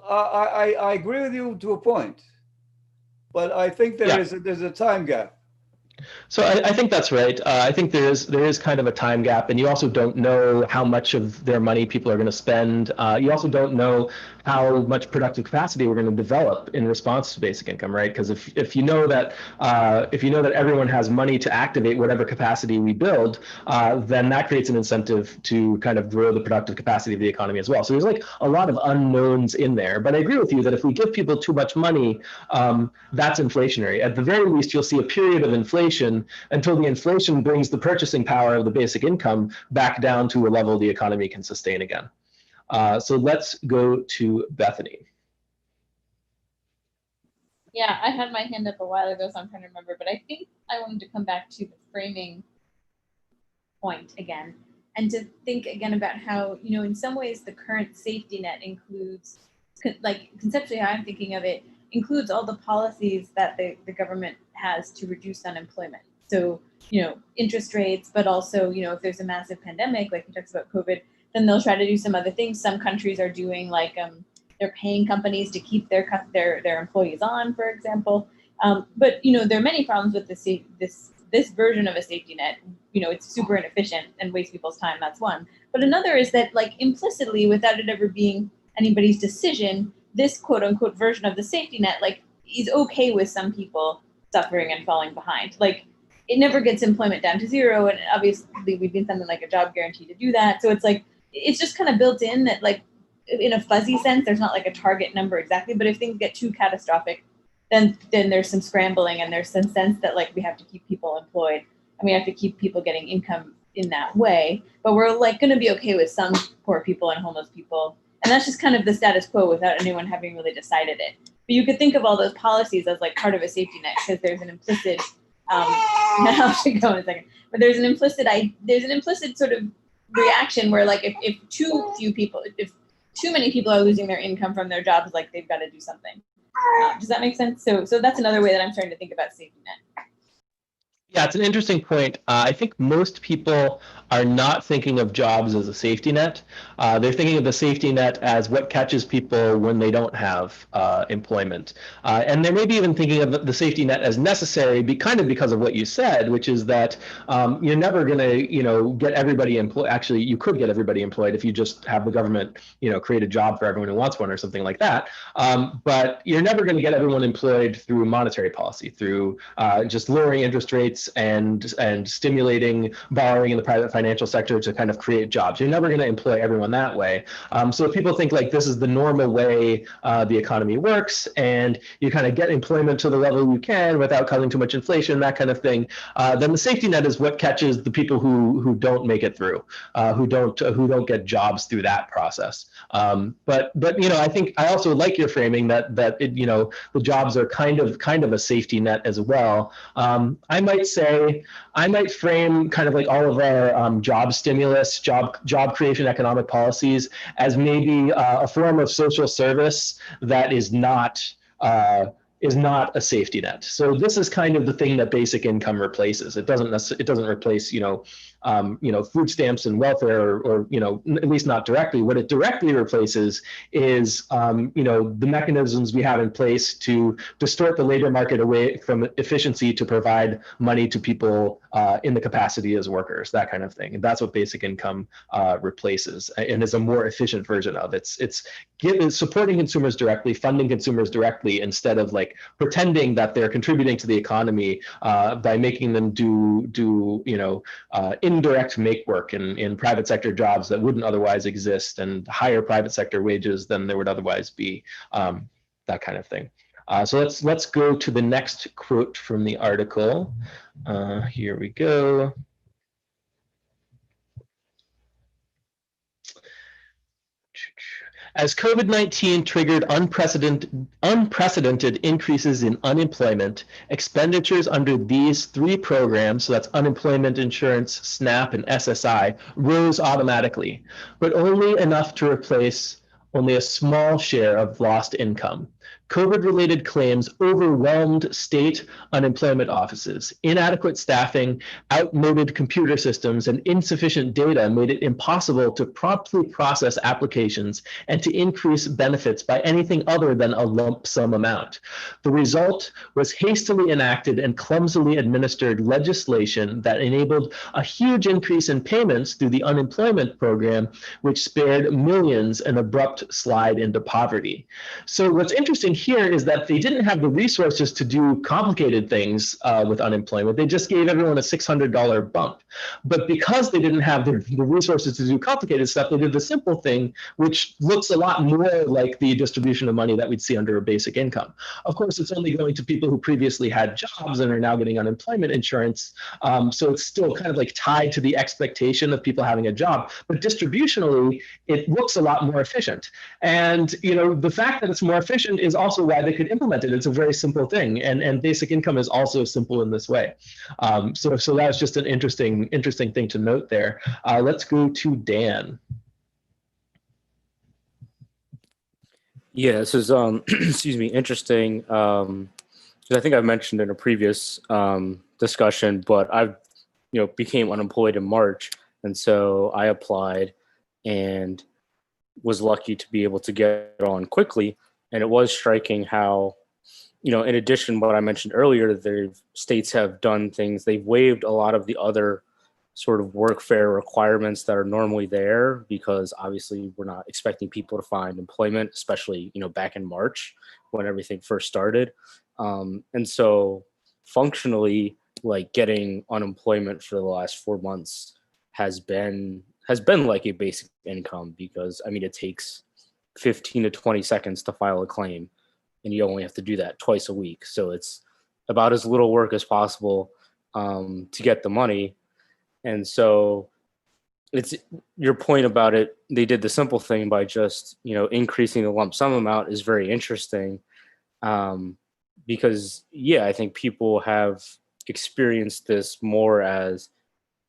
I agree with you to a point, but I think there's a time gap. So I think that's right. I think there is kind of a time gap, and you also don't know how much of their money people are going to spend. You also don't know how much productive capacity we're going to develop in response to basic income, right? Because if you know that everyone has money to activate whatever capacity we build, then that creates an incentive to kind of grow the productive capacity of the economy as well. So there's like a lot of unknowns in there. But I agree with you that if we give people too much money, that's inflationary. At the very least, you'll see a period of inflation until the inflation brings the purchasing power of the basic income back down to a level the economy can sustain again. So let's go to Bethany. Yeah, I had my hand up a while ago, so I'm trying to remember, but I think I wanted to come back to the framing point again, and to think again about how, in some ways the current safety net includes, like conceptually how I'm thinking of it, includes all the policies that the government has to reduce unemployment. So, interest rates, but also, if there's a massive pandemic, like he talks about COVID, then they'll try to do some other things. Some countries are doing like they're paying companies to keep their employees on, for example. But there are many problems with this version of a safety net. It's super inefficient and wastes people's time. That's one. But another is that, like, implicitly, without it ever being anybody's decision, this quote unquote version of the safety net, like, is okay with some people suffering and falling behind. Like, it never gets employment down to zero. And obviously we've been something like a job guarantee to do that. So it's like, it's just kind of built in that, like, in a fuzzy sense, there's not like a target number exactly, but if things get too catastrophic, then there's some scrambling, and there's some sense that, like, we have to keep people employed and we have to keep people getting income in that way. But we're, like, going to be okay with some poor people and homeless people. And that's just kind of the status quo without anyone having really decided it. But you could think of all those policies as like part of a safety net, because there's an implicit, I'll go in a second, but there's an implicit sort of reaction where, like, if too many people are losing their income from their jobs, like, they've got to do something. Does that make sense? So that's another way that I'm starting to think about safety net. Yeah, it's an interesting point. I think most people are not thinking of jobs as a safety net. They're thinking of the safety net as what catches people when they don't have employment. And they may be even thinking of the safety net as necessary, kind of because of what you said, which is that you're never going to, get everybody employed. Actually, you could get everybody employed if you just have the government, create a job for everyone who wants one or something like that. But you're never going to get everyone employed through monetary policy, through just lowering interest rates and stimulating borrowing in the private financial sector to kind of create jobs. You're never going to employ everyone that way. So if people think like this is the normal way the economy works, and you kind of get employment to the level you can without causing too much inflation, that kind of thing, then the safety net is what catches the people who don't make it through, who don't get jobs through that process. But I think I also like your framing that the jobs are kind of a safety net as well. I might frame kind of like all of our job stimulus, job creation, economic policies as maybe a form of social service that is not is not a safety net. So this is kind of the thing that basic income replaces. It doesn't replace, food stamps and welfare, or at least not directly. What it directly replaces is, the mechanisms we have in place to distort the labor market away from efficiency to provide money to people in the capacity as workers, that kind of thing. And that's what basic income replaces, and is a more efficient version of. It's supporting consumers directly, funding consumers directly, instead of like pretending that they're contributing to the economy by making them do indirect make work in private sector jobs that wouldn't otherwise exist, and higher private sector wages than there would otherwise be, that kind of thing. So let's go to the next quote from the article. Here we go. As COVID-19 triggered unprecedented increases in unemployment, expenditures under these three programs, so that's unemployment insurance, SNAP, and SSI, rose automatically, but only enough to replace only a small share of lost income. COVID-related claims overwhelmed state unemployment offices. Inadequate staffing, outmoded computer systems, and insufficient data made it impossible to promptly process applications and to increase benefits by anything other than a lump sum amount. The result was hastily enacted and clumsily administered legislation that enabled a huge increase in payments through the unemployment program, which spared millions an abrupt slide into poverty. So what's interesting here is that they didn't have the resources to do complicated things with unemployment. They just gave everyone a $600 bump. But because they didn't have the resources to do complicated stuff, they did the simple thing, which looks a lot more like the distribution of money that we'd see under a basic income. Of course, it's only going to people who previously had jobs and are now getting unemployment insurance. So it's still kind of like tied to the expectation of people having a job. But distributionally, it looks a lot more efficient. And the fact that it's more efficient is also why they could implement it. It's a very simple thing, and basic income is also simple in this way. So that's just an interesting thing to note there. Let's go to Dan. Yeah, this is excuse me, interesting. I think I mentioned in a previous discussion, but I became unemployed in March, and so I applied and was lucky to be able to get on quickly. And it was striking how, in addition to what I mentioned earlier, the states have done things. They've waived a lot of the other sort of workfare requirements that are normally there, because obviously we're not expecting people to find employment, especially, back in March when everything first started. And so functionally, like, getting unemployment for the last 4 months has been like a basic income, because it takes 15 to 20 seconds to file a claim, and you only have to do that twice a week. So it's about as little work as possible to get the money. And so it's your point about it. They did the simple thing by just, increasing the lump sum amount is very interesting, because, I think people have experienced this more as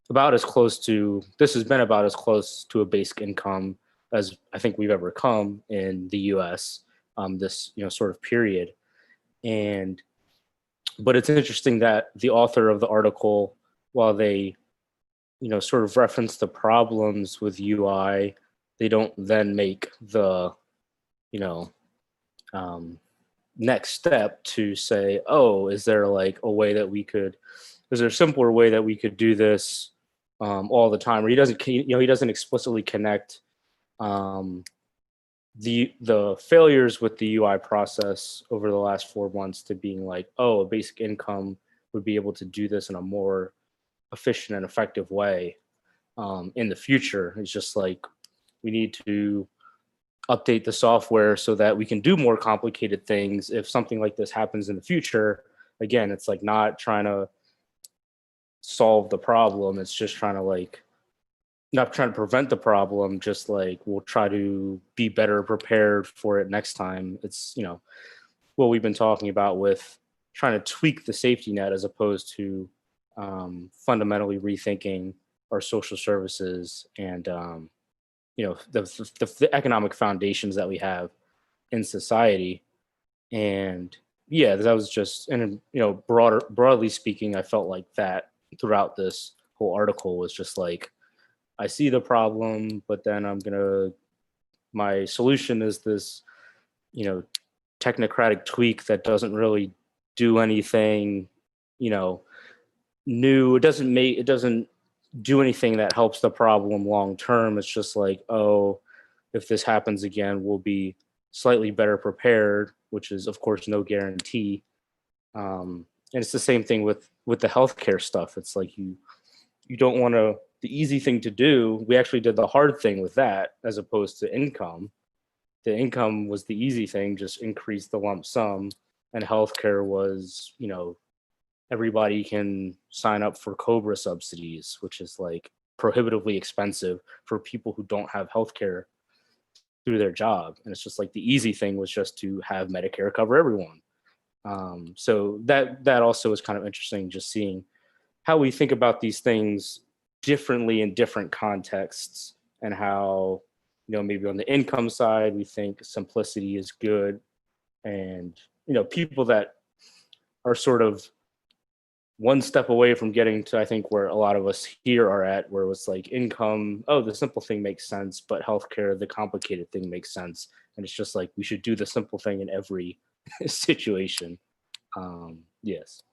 this has been about as close to a basic income as I think we've ever come in the US, this sort of period. But it's interesting that the author of the article, while they sort of reference the problems with UI, they don't then make the next step to say, oh, is there like a way that is there a simpler way that we could do this all the time? Or he doesn't explicitly connect the failures with the UI process over the last 4 months to being like, oh, a basic income would be able to do this in a more efficient and effective way in the future. It's just like, we need to update the software so that we can do more complicated things if something like this happens in the future. Again, it's like not trying to solve the problem. It's just trying to not trying to prevent the problem, just like we'll try to be better prepared for it next time. It's, what we've been talking about with trying to tweak the safety net as opposed to fundamentally rethinking our social services and, the economic foundations that we have in society. And yeah, that was just, and broadly speaking, I felt like that throughout this whole article was just like, I see the problem, but then my solution is this, technocratic tweak that doesn't really do anything, new. It doesn't do anything that helps the problem long term. It's just like, oh, if this happens again, we'll be slightly better prepared, which is of course no guarantee. And it's the same thing with the healthcare stuff. It's like you don't want to. The easy thing to do, we actually did the hard thing with that, as opposed to income. The income was the easy thing, just increase the lump sum, and healthcare was, everybody can sign up for COBRA subsidies, which is like prohibitively expensive for people who don't have healthcare through their job. And it's just like the easy thing was just to have Medicare cover everyone. So that also is kind of interesting, just seeing how we think about these things differently in different contexts, and how, maybe on the income side, we think simplicity is good. And, people that are sort of one step away from getting to, I think, where a lot of us here are at, where it's like income, oh, the simple thing makes sense, but healthcare, the complicated thing makes sense. And it's just like, we should do the simple thing in every situation. Yes.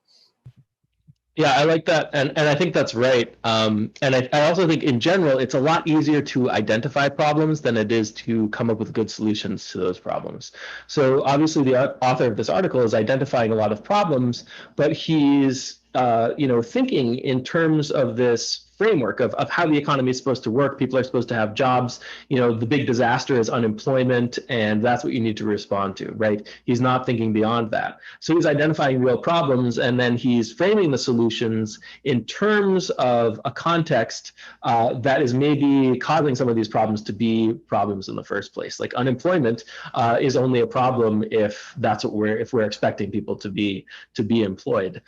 Yeah, I like that, and I think that's right. And I also think in general, it's a lot easier to identify problems than it is to come up with good solutions to those problems. So obviously, the author of this article is identifying a lot of problems, but he's thinking in terms of this framework of how the economy is supposed to work. People are supposed to have jobs. The big disaster is unemployment, and that's what you need to respond to, right? He's not thinking beyond that. So he's identifying real problems, and then he's framing the solutions in terms of a context that is maybe causing some of these problems to be problems in the first place. Like unemployment is only a problem if that's what we're expecting people to be employed.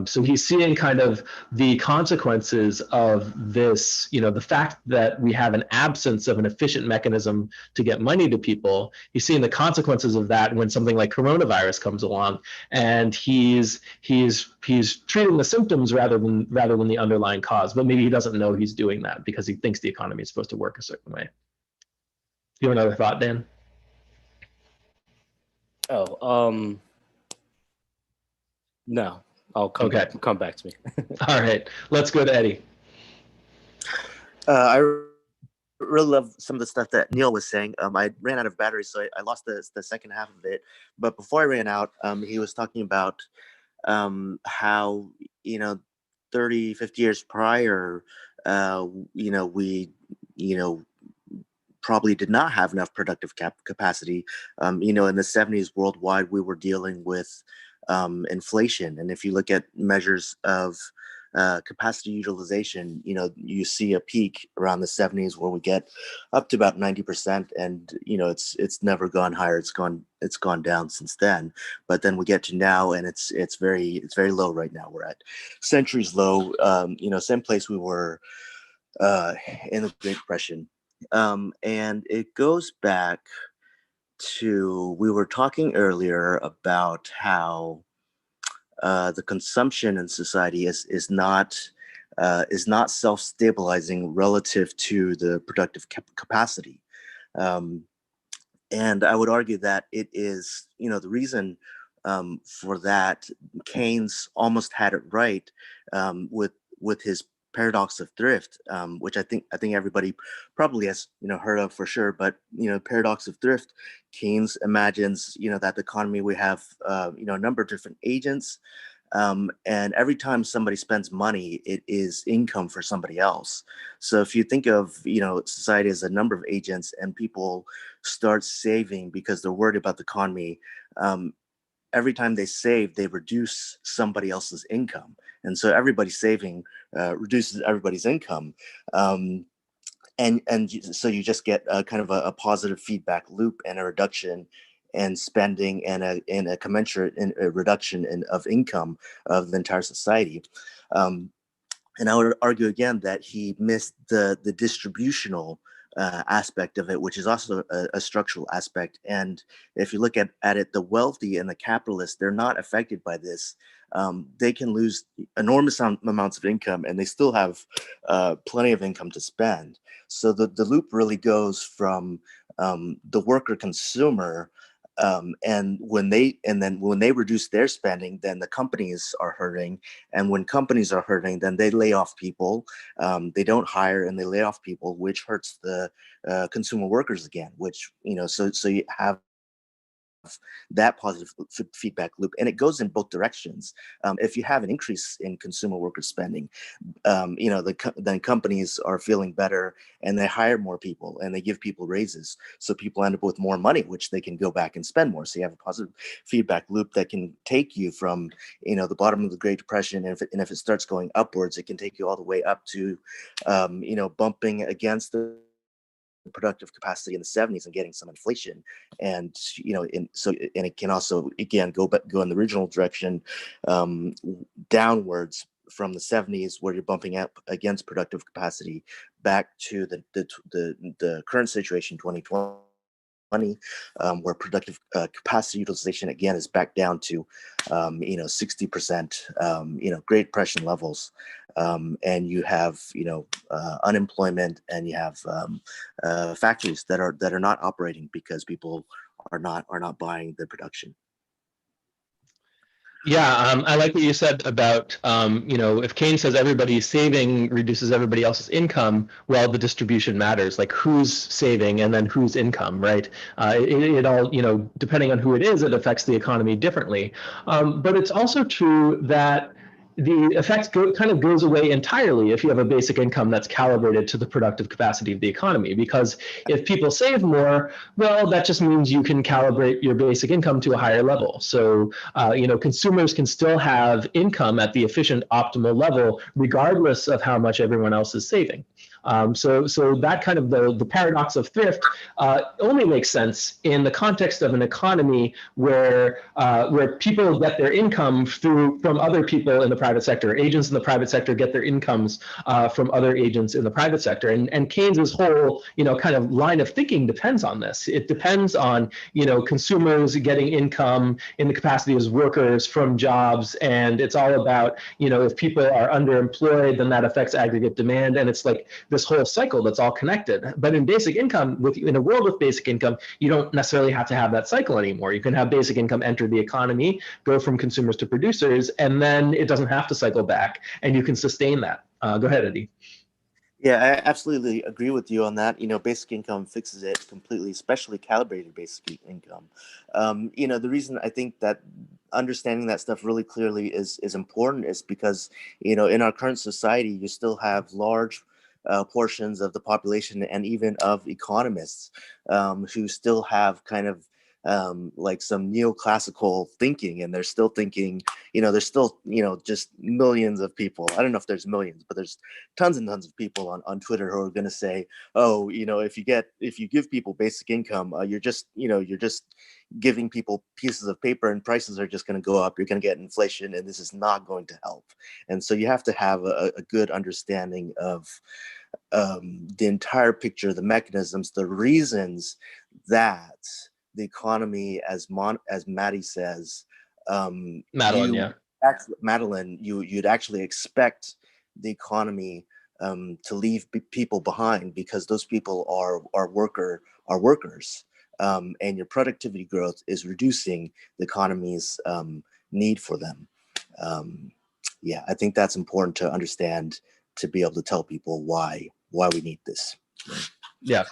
So he's seeing kind of the consequences of this, the fact that we have an absence of an efficient mechanism to get money to people. He's seeing the consequences of that when something like coronavirus comes along, and he's treating the symptoms rather than the underlying cause. But maybe he doesn't know he's doing that because he thinks the economy is supposed to work a certain way. You have another thought, Dan? Oh, no. I'll come back to me. All right, let's go to Eddie. I really love some of the stuff that Neil was saying. I ran out of battery, so I lost the second half of it. But before I ran out, he was talking about how 30, 50 years prior, we probably did not have enough productive capacity. In the 70s worldwide, we were dealing with inflation. And if you look at measures of capacity utilization, you see a peak around the 70s where we get up to about 90%, and it's never gone higher. It's gone down since then. But then we get to now, and it's very low right now. We're at centuries low. Same place we were in the Great Depression, and it goes back to, we were talking earlier about how the consumption in society is not self-stabilizing relative to the productive capacity, and I would argue that it is, the reason for that. Keynes almost had it right with his paradox of thrift, which I think everybody probably has heard of for sure. But paradox of thrift, Keynes imagines that the economy, we have a number of different agents, and every time somebody spends money, it is income for somebody else. So if you think of society as a number of agents, and people start saving because they're worried about the economy, every time they save, they reduce somebody else's income. And so everybody's saving reduces everybody's income. And so you just get a kind of a positive feedback loop, and a reduction in spending, and a commensurate reduction of income of the entire society. And I would argue again that he missed the distributional aspect of it, which is also a structural aspect. And if you look at it, the wealthy and the capitalists, they're not affected by this. They can lose enormous amounts of income and they still have plenty of income to spend. So the loop really goes from the worker consumer, and when they reduce their spending, then the companies are hurting, and when companies are hurting, then they lay off people. They don't hire and they lay off people, which hurts the consumer workers again. Which so you have that positive feedback loop, and it goes in both directions. If you have an increase in consumer worker spending, then companies are feeling better and they hire more people and they give people raises, so people end up with more money, which they can go back and spend more. So you have a positive feedback loop that can take you from the bottom of the Great Depression, and if it starts going upwards, it can take you all the way up to bumping against the productive capacity in the 70s and getting some inflation. And and it can also again go in the original direction, downwards from the 70s, where you're bumping up against productive capacity, back to the current situation, 2020, where productive capacity utilization again is back down to 60%, Great Depression levels, and you have unemployment, and you have factories that are not operating because people are not buying the production. Yeah, I like what you said about, if Keynes says everybody's saving reduces everybody else's income, well, the distribution matters, like who's saving and then whose income, right? It all, depending on who it is, it affects the economy differently. But it's also true that the effect kind of goes away entirely if you have a basic income that's calibrated to the productive capacity of the economy. Because if people save more, well, that just means you can calibrate your basic income to a higher level. So, consumers can still have income at the efficient optimal level, regardless of how much everyone else is saving. So that kind of the paradox of thrift only makes sense in the context of an economy where people get their income from other people in the private sector. Agents in the private sector get their incomes from other agents in the private sector. And Keynes's whole kind of line of thinking depends on this. It depends on consumers getting income in the capacity as workers from jobs, and it's all about if people are underemployed, then that affects aggregate demand, and it's like this whole cycle that's all connected. But in basic income, in a world with basic income, you don't necessarily have to have that cycle anymore. You can have basic income enter the economy, go from consumers to producers, and then it doesn't have to cycle back, and you can sustain that. Go ahead, Eddie. Yeah, I absolutely agree with you on that. Basic income fixes it completely, especially calibrated basic income. The reason I think that understanding that stuff really clearly is important is because, in our current society, you still have large portions of the population and even of economists who still have kind of like some neoclassical thinking, and they're still thinking, there's still, just millions of people. I don't know if there's millions, but there's tons and tons of people on Twitter who are going to say, oh, if you give people basic income, you're just giving people pieces of paper and prices are just going to go up. You're going to get inflation, and this is not going to help. And so you have to have a good understanding of the entire picture, the mechanisms, the reasons that the economy, as Maddie says, Madeline, Madeline, you'd actually expect the economy to leave people behind, because those people are workers, and your productivity growth is reducing the economy's need for them. I think that's important to understand, to be able to tell people why we need this. Yeah,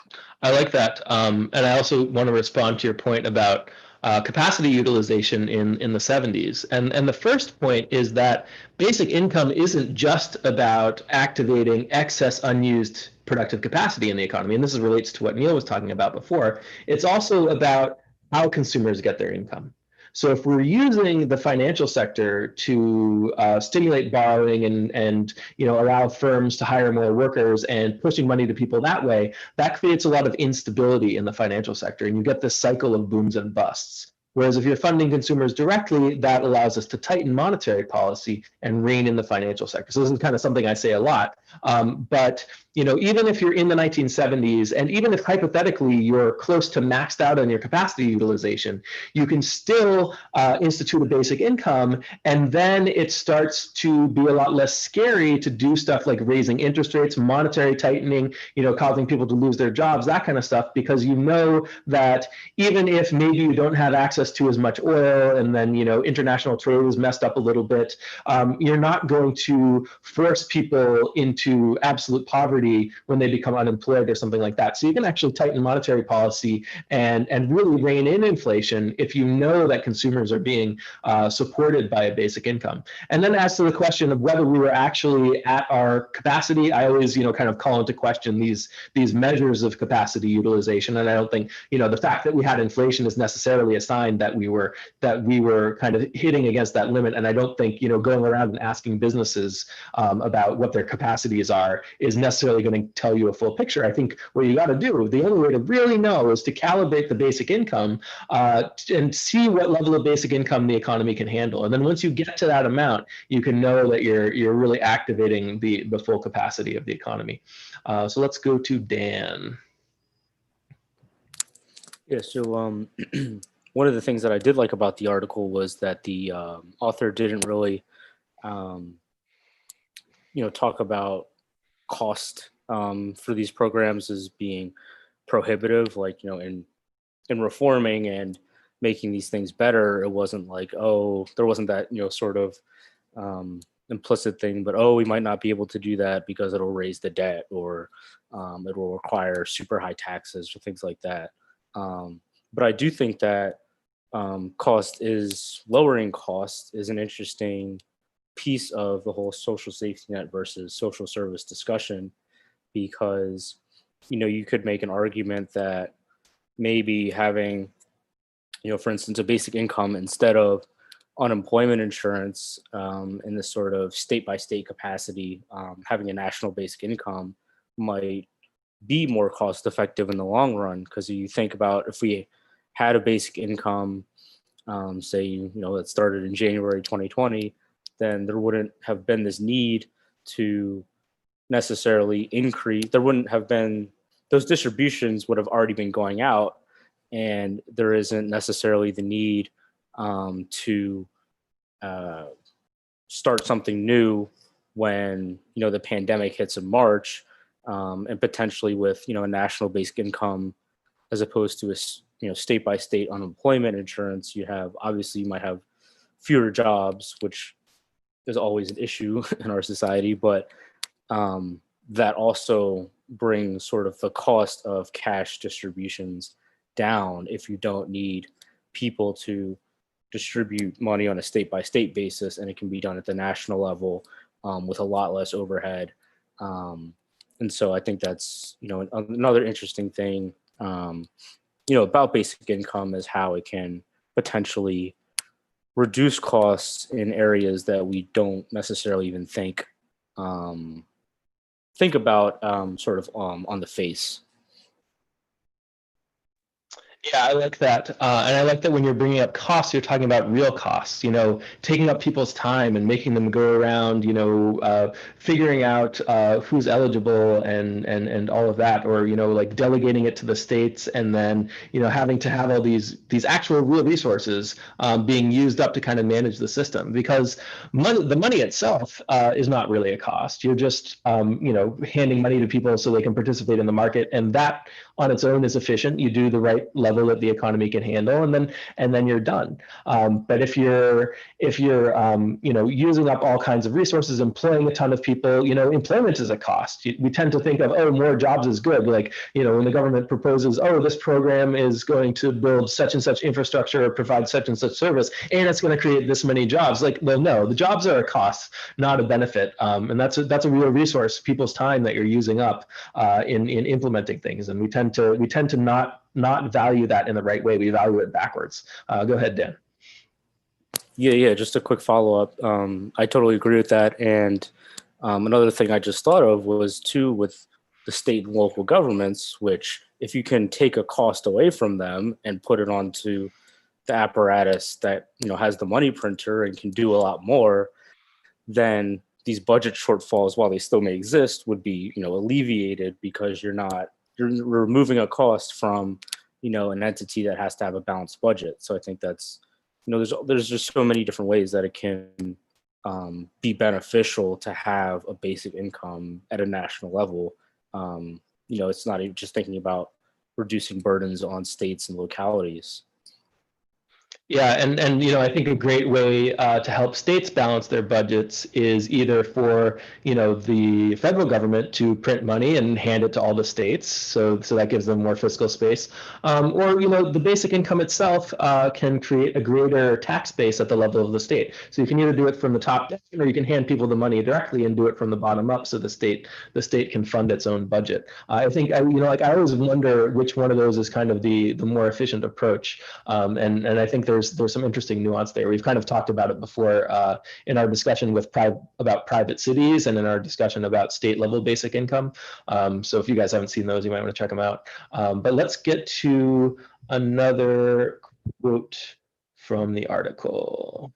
I like that. And I also want to respond to your point about capacity utilization in the 70s. And the first point is that basic income isn't just about activating excess unused productive capacity in the economy. And this relates to what Neil was talking about before. It's also about how consumers get their income. So if we're using the financial sector to stimulate borrowing and allow firms to hire more workers and pushing money to people that way, that creates a lot of instability in the financial sector, and you get this cycle of booms and busts. Whereas if you're funding consumers directly, that allows us to tighten monetary policy and rein in the financial sector. So this is kind of something I say a lot. But even if you're in the 1970s, and even if hypothetically you're close to maxed out on your capacity utilization, you can still institute a basic income, and then it starts to be a lot less scary to do stuff like raising interest rates, monetary tightening, causing people to lose their jobs, that kind of stuff, because you know that even if maybe you don't have access to as much oil, and then international trade is messed up a little bit, you're not going to force people into absolute poverty when they become unemployed or something like that. So you can actually tighten monetary policy and really rein in inflation if you know that consumers are being supported by a basic income. And then as to the question of whether we were actually at our capacity, I always kind of call into question these measures of capacity utilization. And I don't think the fact that we had inflation is necessarily a sign that we were kind of hitting against that limit. And I don't think going around and asking businesses about what their capacities are is necessarily going to tell you a full picture. I think what you got to do, the only way to really know, is to calibrate the basic income and see what level of basic income the economy can handle. And then once you get to that amount, you can know that you're really activating the full capacity of the economy. So let's go to Dan. Yeah, so one of the things that I did like about the article was that the author didn't really, talk about cost for these programs as being prohibitive, like, in reforming and making these things better. It wasn't like, oh, there wasn't that, sort of implicit thing, but, oh, we might not be able to do that because it'll raise the debt, or it will require super high taxes or things like that. But I do think that lowering cost is an interesting piece of the whole social safety net versus social service discussion, because you could make an argument that maybe having, for instance, a basic income instead of unemployment insurance in this sort of state by state capacity, having a national basic income might be more cost effective in the long run. Because you think about, if we had a basic income, say, that started in January 2020, then there wouldn't have been this need to necessarily increase. There wouldn't have been, those distributions would have already been going out, and there isn't necessarily the need to start something new when the pandemic hits in March, and potentially with a national basic income as opposed to a state by state unemployment insurance. You might have fewer jobs, which is always an issue in our society, but that also brings sort of the cost of cash distributions down if you don't need people to distribute money on a state by state basis, and it can be done at the national level with a lot less overhead. And so I think that's another interesting thing about basic income, is how it can potentially reduce costs in areas that we don't necessarily even think about sort of on the face. Yeah, I like that. And I like that when you're bringing up costs, you're talking about real costs, taking up people's time and making them go around, figuring out who's eligible and all of that, or, like delegating it to the states, and then, having to have all these actual real resources being used up to kind of manage the system, because the money itself is not really a cost. You're just, handing money to people so they can participate in the market, and that on its own is efficient. You do the right level that the economy can handle, and then you're done. But if you're using up all kinds of resources, employing a ton of people, employment is a cost. We tend to think of, oh, more jobs is good. Like, when the government proposes, oh, this program is going to build such and such infrastructure or provide such and such service, and it's going to create this many jobs. Like, well, no, the jobs are a cost, not a benefit. And that's a real resource, people's time that you're using up in implementing things. And we tend to not value that in the right way. We value it backwards. Go ahead, Dan. Yeah. Just a quick follow-up. I totally agree with that. And another thing I just thought of was too, with the state and local governments, which if you can take a cost away from them and put it onto the apparatus that, you know, has the money printer and can do a lot more, then these budget shortfalls, while they still may exist, would be, you know, alleviated, because you're removing a cost from, you know, an entity that has to have a balanced budget. So I think that's, you know, there's just so many different ways that it can be beneficial to have a basic income at a national level. You know, it's not even just thinking about reducing burdens on states and localities. Yeah, and you know, I think a great way to help states balance their budgets is either for, you know, the federal government to print money and hand it to all the states, so that gives them more fiscal space, or, you know, the basic income itself can create a greater tax base at the level of the state. So you can either do it from the top down, or you can hand people the money directly and do it from the bottom up, so the state can fund its own budget. I think, you know, like, I always wonder which one of those is kind of the more efficient approach, and I think there's some interesting nuance there. We've kind of talked about it before in our discussion about private cities, and in our discussion about state level basic income. So if you guys haven't seen those, you might want to check them out. But let's get to another quote from the article.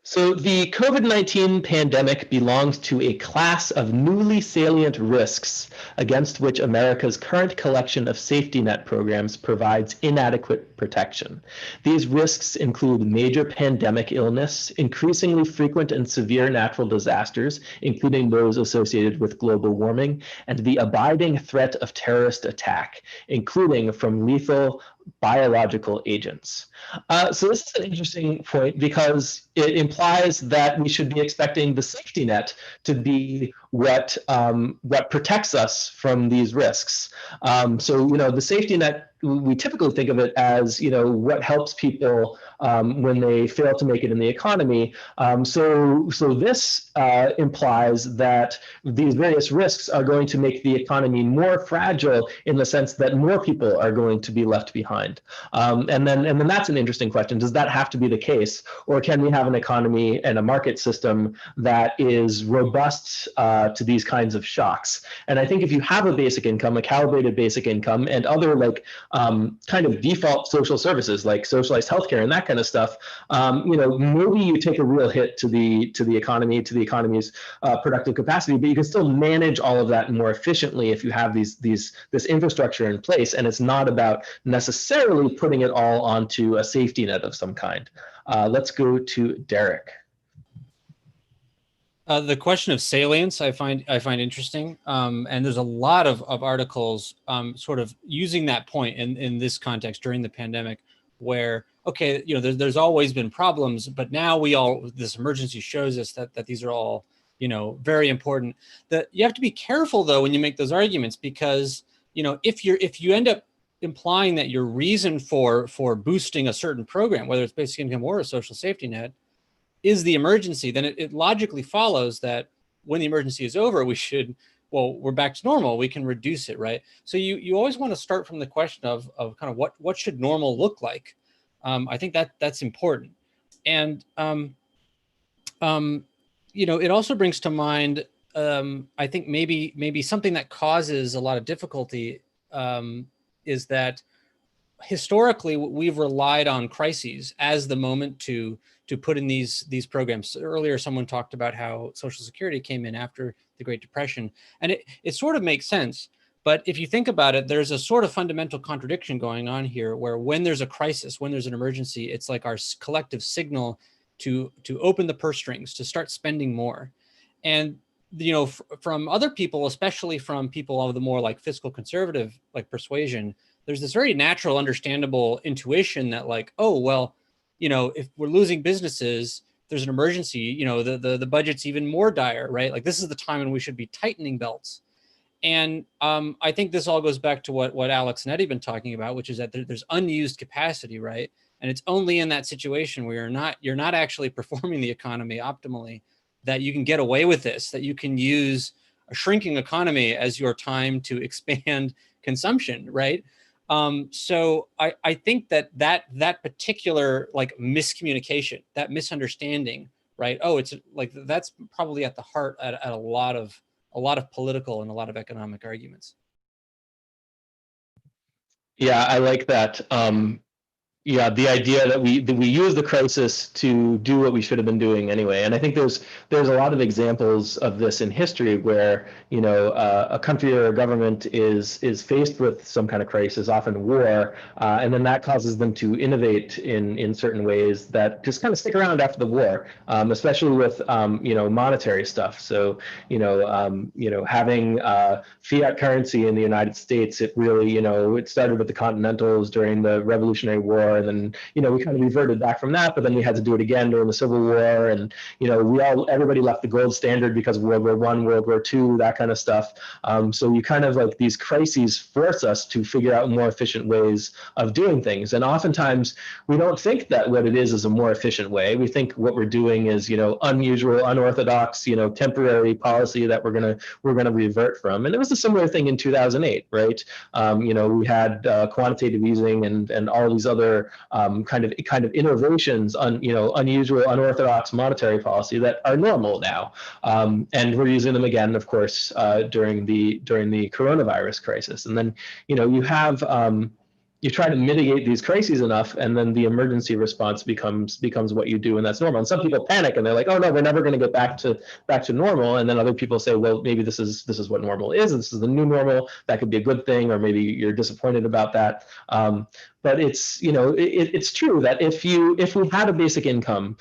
So the COVID-19 pandemic belongs to a class of newly salient risks against which America's current collection of safety net programs provides inadequate protection. These risks include major pandemic illness, increasingly frequent and severe natural disasters, including those associated with global warming, and the abiding threat of terrorist attack, including from lethal biological agents. So this is an interesting point, because it implies that we should be expecting the safety net to be what protects us from these risks. So, you know, the safety net, we typically think of it as, you know, what helps people when they fail to make it in the economy. So this implies that these various risks are going to make the economy more fragile, in the sense that more people are going to be left behind. And then that's an interesting question. Does that have to be the case, or can we have an economy and a market system that is robust to these kinds of shocks? And I think if you have a basic income, a calibrated basic income, and other, like, kind of default social services like socialized healthcare and that kind of stuff, you know, maybe you take a real hit to the economy, to the economy's productive capacity, but you can still manage all of that more efficiently if you have this infrastructure in place, and it's not about necessarily putting it all onto a safety net of some kind. Let's go to Derek. The question of salience, I find interesting, and there's a lot of articles sort of using that point in this context during the pandemic, where, okay, you know, there's always been problems, but now this emergency shows us that these are all, you know, very important. That you have to be careful, though, when you make those arguments, because, you know, if you end up implying that your reason for boosting a certain program, whether it's basic income or a social safety net, is the emergency, then it logically follows that when the emergency is over, we're back to normal, we can reduce it, right? So you always want to start from the question of kind of what should normal look like. I think that's important. And you know, it also brings to mind, I think maybe something that causes a lot of difficulty is that historically we've relied on crises as the moment to put in these programs. Earlier, someone talked about how Social Security came in after the Great Depression, and it sort of makes sense. But if you think about it, there's a sort of fundamental contradiction going on here, where when there's a crisis, when there's an emergency, it's like our collective signal to open the purse strings, to start spending more. And, you know, from other people, especially from people of the more like fiscal conservative like persuasion, there's this very natural, understandable intuition that, like, oh, well, you know, if we're losing businesses, there's an emergency, you know, the budget's even more dire, right? Like, this is the time when we should be tightening belts. And I think this all goes back to what Alex and Eddie have been talking about, which is that there's unused capacity, right? And it's only in that situation where you're not actually performing the economy optimally that you can get away with this, that you can use a shrinking economy as your time to expand consumption, right? So I think that particular like miscommunication, that misunderstanding, right? Oh, it's like, that's probably at the heart at a lot of political and a lot of economic arguments. Yeah, I like that. Yeah, the idea that we use the crisis to do what we should have been doing anyway. And I think there's a lot of examples of this in history where, you know, a country or a government is faced with some kind of crisis, often war, and then that causes them to innovate in certain ways that just kind of stick around after the war, especially with you know, monetary stuff. So you know, having fiat currency in the United States, it really, you know, it started with the Continentals during the Revolutionary War, and then, you know, we kind of reverted back from that, but then we had to do it again during the Civil War, and, you know, everybody left the gold standard because of World War I, World War II, that kind of stuff. So you kind of like, these crises force us to figure out more efficient ways of doing things, and oftentimes we don't think that what it is a more efficient way. We think what we're doing is, you know, unusual, unorthodox, you know, temporary policy that we're gonna revert from. And it was a similar thing in 2008, right? You know, we had quantitative easing and all these other kind of innovations on, you know, unusual, unorthodox monetary policy that are normal now, and we're using them again, of course, during the coronavirus crisis. And then, you know, you try to mitigate these crises enough, and then the emergency response becomes what you do, and that's normal. And some people panic, and they're like, "Oh no, we're never going to get back to normal." And then other people say, "Well, maybe this is what normal is. This is the new normal. That could be a good thing, or maybe you're disappointed about that." But it's, you know, it's true that if we had a basic income,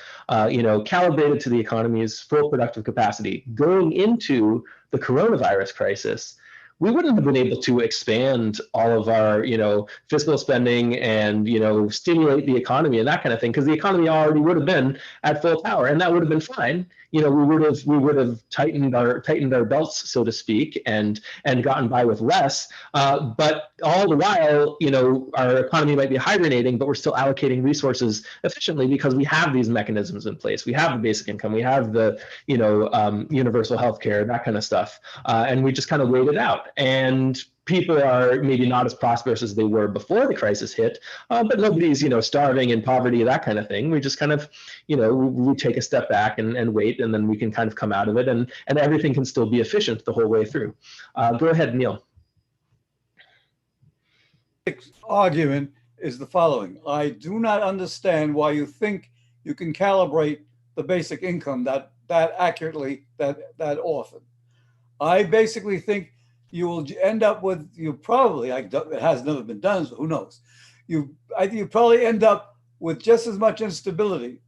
you know, calibrated to the economy's full productive capacity going into the coronavirus crisis, we wouldn't have been able to expand all of our, you know, fiscal spending and, you know, stimulate the economy and that kind of thing, because the economy already would have been at full power, and that would have been fine. You know, we would have tightened our belts, so to speak, and gotten by with less. But all the while, you know, our economy might be hibernating, but we're still allocating resources efficiently because we have these mechanisms in place. We have the basic income, we have the, you know, universal health care, that kind of stuff, and we just kind of wait it out. And people are maybe not as prosperous as they were before the crisis hit, but nobody's, you know, starving in poverty, that kind of thing. We just kind of, you know, we take a step back and wait, and then we can kind of come out of it, and everything can still be efficient the whole way through. Go ahead, Neil. Argument is the following: I do not understand why you think you can calibrate the basic income that accurately, that often. I basically think you will end up with, it has never been done, so who knows? I think you probably end up with just as much instability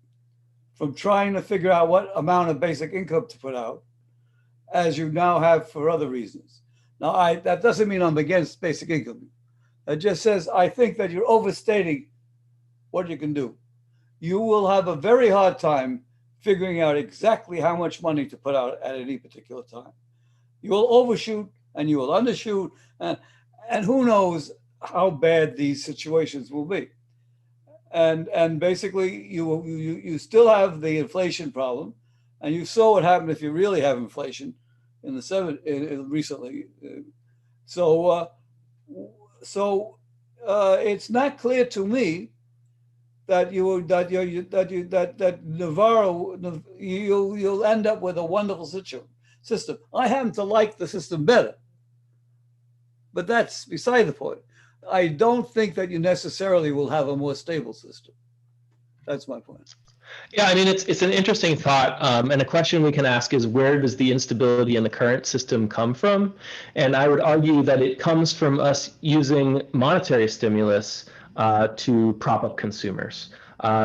from trying to figure out what amount of basic income to put out as you now have for other reasons. Now, that doesn't mean I'm against basic income. It just says I think that you're overstating what you can do. You will have a very hard time figuring out exactly how much money to put out at any particular time. You will overshoot and you will undershoot, and who knows how bad these situations will be. And basically, you still have the inflation problem, and you saw what happened if you really have inflation in the recently. So it's not clear to me that Navarro, you'll end up with a wonderful system. I happen to like the system better, but that's beside the point. I don't think that you necessarily will have a more stable system. That's my point. Yeah, I mean, it's an interesting thought, and a question we can ask is, where does the instability in the current system come from? And I would argue that it comes from us using monetary stimulus to prop up consumers.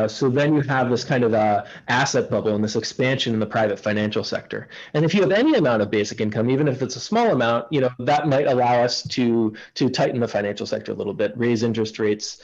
So then you have this kind of asset bubble and this expansion in the private financial sector. And if you have any amount of basic income, even if it's a small amount, you know, that might allow us to tighten the financial sector a little bit, raise interest rates,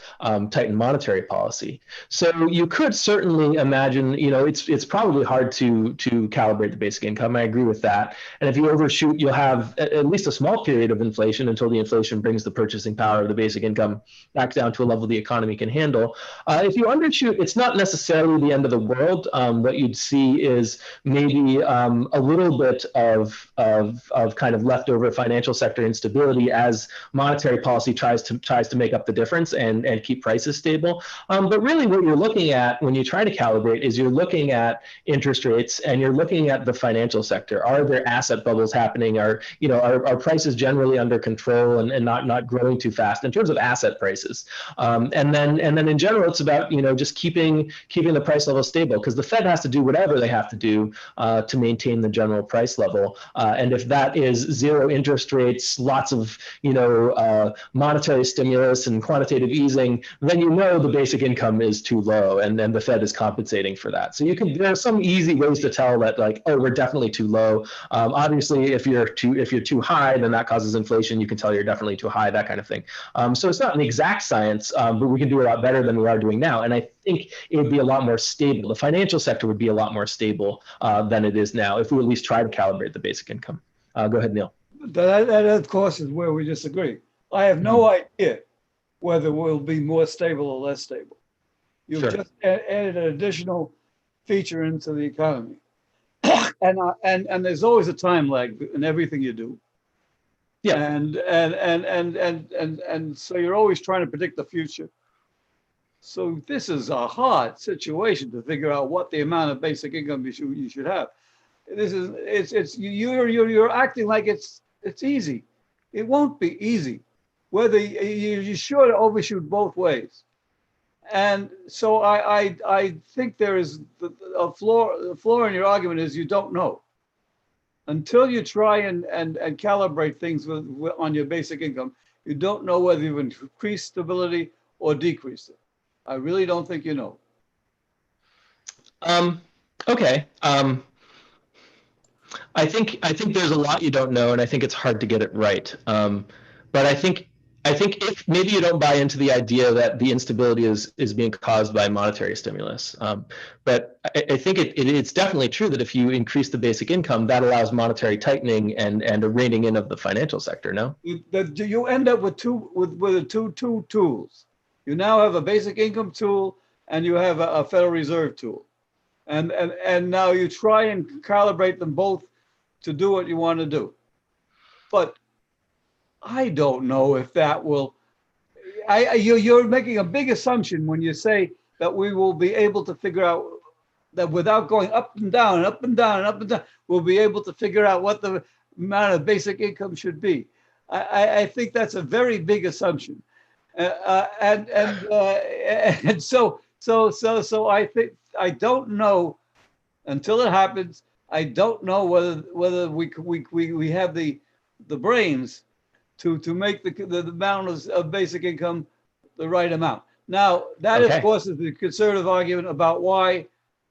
tighten monetary policy. So you could certainly imagine, you know, it's probably hard to calibrate the basic income. I agree with that. And if you overshoot, you'll have at least a small period of inflation until the inflation brings the purchasing power of the basic income back down to a level the economy can handle. If you undershoot, it's not necessarily the end of the world. What you'd see is maybe a little bit of kind of leftover financial sector instability as monetary policy tries to make up the difference and keep prices stable. But really what you're looking at when you try to calibrate is you're looking at interest rates and you're looking at the financial sector. Are there asset bubbles happening? Are prices generally under control and not growing too fast in terms of asset prices? And then in general, it's about just keeping the price level stable, because the Fed has to do whatever they have to do to maintain the general price level. And if that is zero interest rates, lots of monetary stimulus and quantitative easing, then the basic income is too low, and then the Fed is compensating for that. So there are some easy ways to tell that, like, oh, we're definitely too low. Obviously, if you're too high, then that causes inflation. You can tell you're definitely too high, that kind of thing. So it's not an exact science, but we can do a lot better than we are doing now. And I think it would be a lot more stable. The financial sector would be a lot more stable than it is now if we at least try to calibrate the basic income. Go ahead, Neil. That of course is where we disagree. I have no idea whether we'll be more stable or less stable. You've Sure. just added an additional feature into the economy. And there's always a time lag in everything you do. Yeah. And so you're always trying to predict the future. So this is a hard situation to figure out what the amount of basic income you should have. You're acting like it's easy. It won't be easy. Whether you should overshoot both ways. And so I think there is a flaw. The flaw in your argument is you don't know. Until you try and calibrate things on your basic income, you don't know whether you've increased stability or decreased it. I really don't think you know. Okay. I think there's a lot you don't know, and I think it's hard to get it right. But I think if maybe you don't buy into the idea that the instability is being caused by monetary stimulus, but I think it's definitely true that if you increase the basic income, that allows monetary tightening and a reining in of the financial sector. No, you end up with two tools. You now have a basic income tool and you have a Federal Reserve tool, and now you try and calibrate them both to do what you want to do, but I don't know if that will. You're making a big assumption when you say that we will be able to figure out that without going up and down and up and down and up and down, we'll be able to figure out what the amount of basic income should be. I think that's a very big assumption, and so I think I don't know until it happens. I don't know whether we have the brains to make the amount of basic income the right amount. Now, that Okay. of course is the conservative argument about why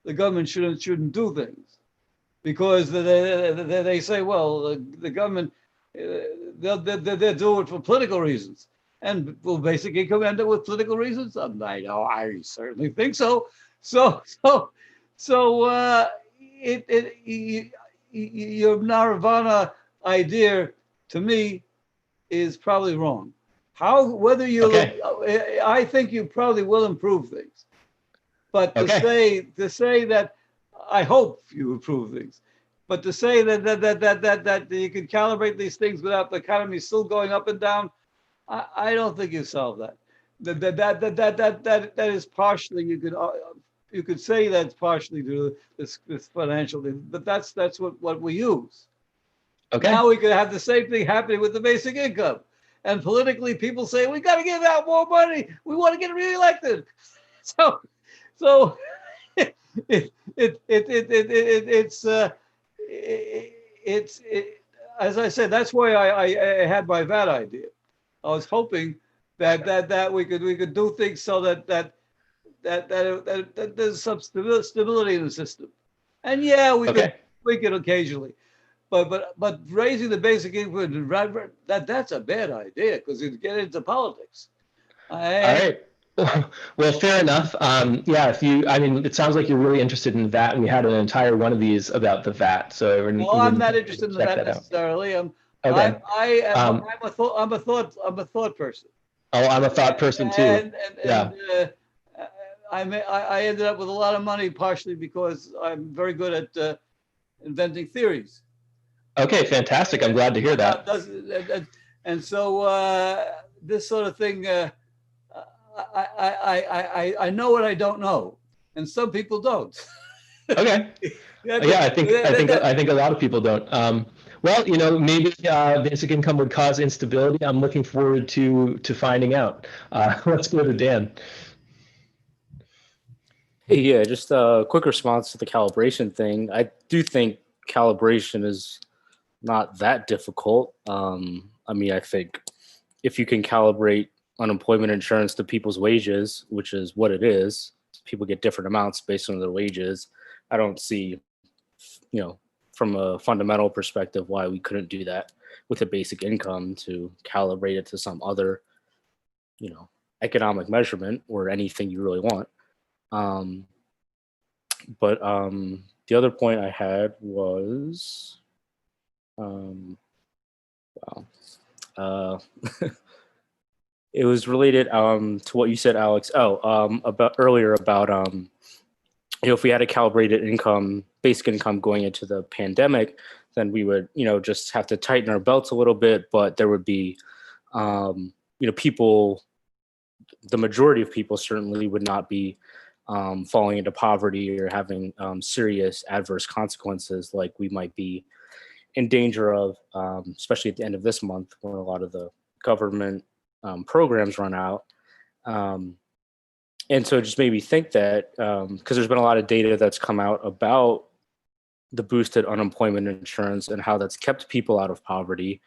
the government shouldn't do things, because they say, well, the government they'll do it for political reasons, and will basic income end up with political reasons? I certainly think so. Your nirvana idea to me is probably wrong. Whether you, Okay. I think you probably will improve things, but to Okay. say that I hope you improve things, but to say that you can calibrate these things without the economy still going up and down, I don't think you solve that. That is partially, you could say that's partially due to this financial thing, but that's what we use. Okay. Now we could have the same thing happening with the basic income. And politically, people say, we got to give out more money. We want to get reelected. So it's as I said, that's why I had my VAT idea. I was hoping that we could do things so that there's some stability in the system. And yeah, we could tweak it occasionally. But raising the basic income, that's a bad idea, because you get into politics. All right. Well, fair enough. Yeah, it sounds like you're really interested in VAT, and we had an entire one of these about the VAT. So I'm not interested in the VAT necessarily. I'm a thought person. Oh, I'm a thought person too. I ended up with a lot of money partially because I'm very good at inventing theories. Okay, fantastic. I'm glad to hear that. And so this sort of thing, I know what I don't know, and some people don't. Okay. Yeah, I think a lot of people don't. Well, you know, maybe basic income would cause instability. I'm looking forward to finding out. Let's go to Dan. Hey, yeah, just a quick response to the calibration thing. I do think calibration is not that difficult. I mean, I think if you can calibrate unemployment insurance to people's wages, which is what it is, people get different amounts based on their wages. I don't see, you know, from a fundamental perspective, why we couldn't do that with a basic income to calibrate it to some other, you know, economic measurement or anything you really want. But the other point I had was, it was related to what you said, Alex. About earlier about you know, if we had a calibrated income, basic income going into the pandemic, then we would, you know, just have to tighten our belts a little bit, but there would be, you know, people, the majority of people certainly would not be falling into poverty or having serious adverse consequences like we might be in danger of, especially at the end of this month when a lot of the government programs run out. And so it just made me think that, because there's been a lot of data that's come out about the boosted unemployment insurance and how that's kept people out of poverty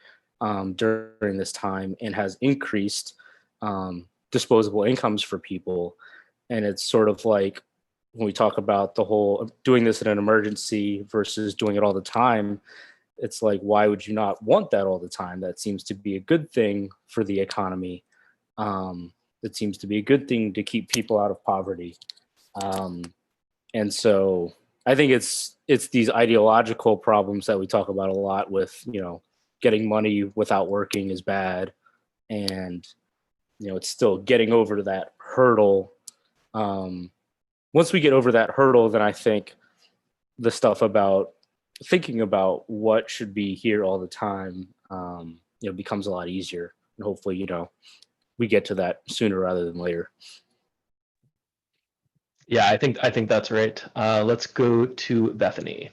during this time and has increased disposable incomes for people. And it's sort of like when we talk about the whole doing this in an emergency versus doing it all the time, it's like, why would you not want that all the time? That seems to be a good thing for the economy. It seems to be a good thing to keep people out of poverty. And so I think it's these ideological problems that we talk about a lot with, you know, getting money without working is bad. And, you know, it's still getting over that hurdle. Once we get over that hurdle, then I think the stuff about thinking about what should be here all the time, you know, becomes a lot easier. And hopefully, you know, we get to that sooner rather than later. Yeah, I think that's right. Let's go to Bethany.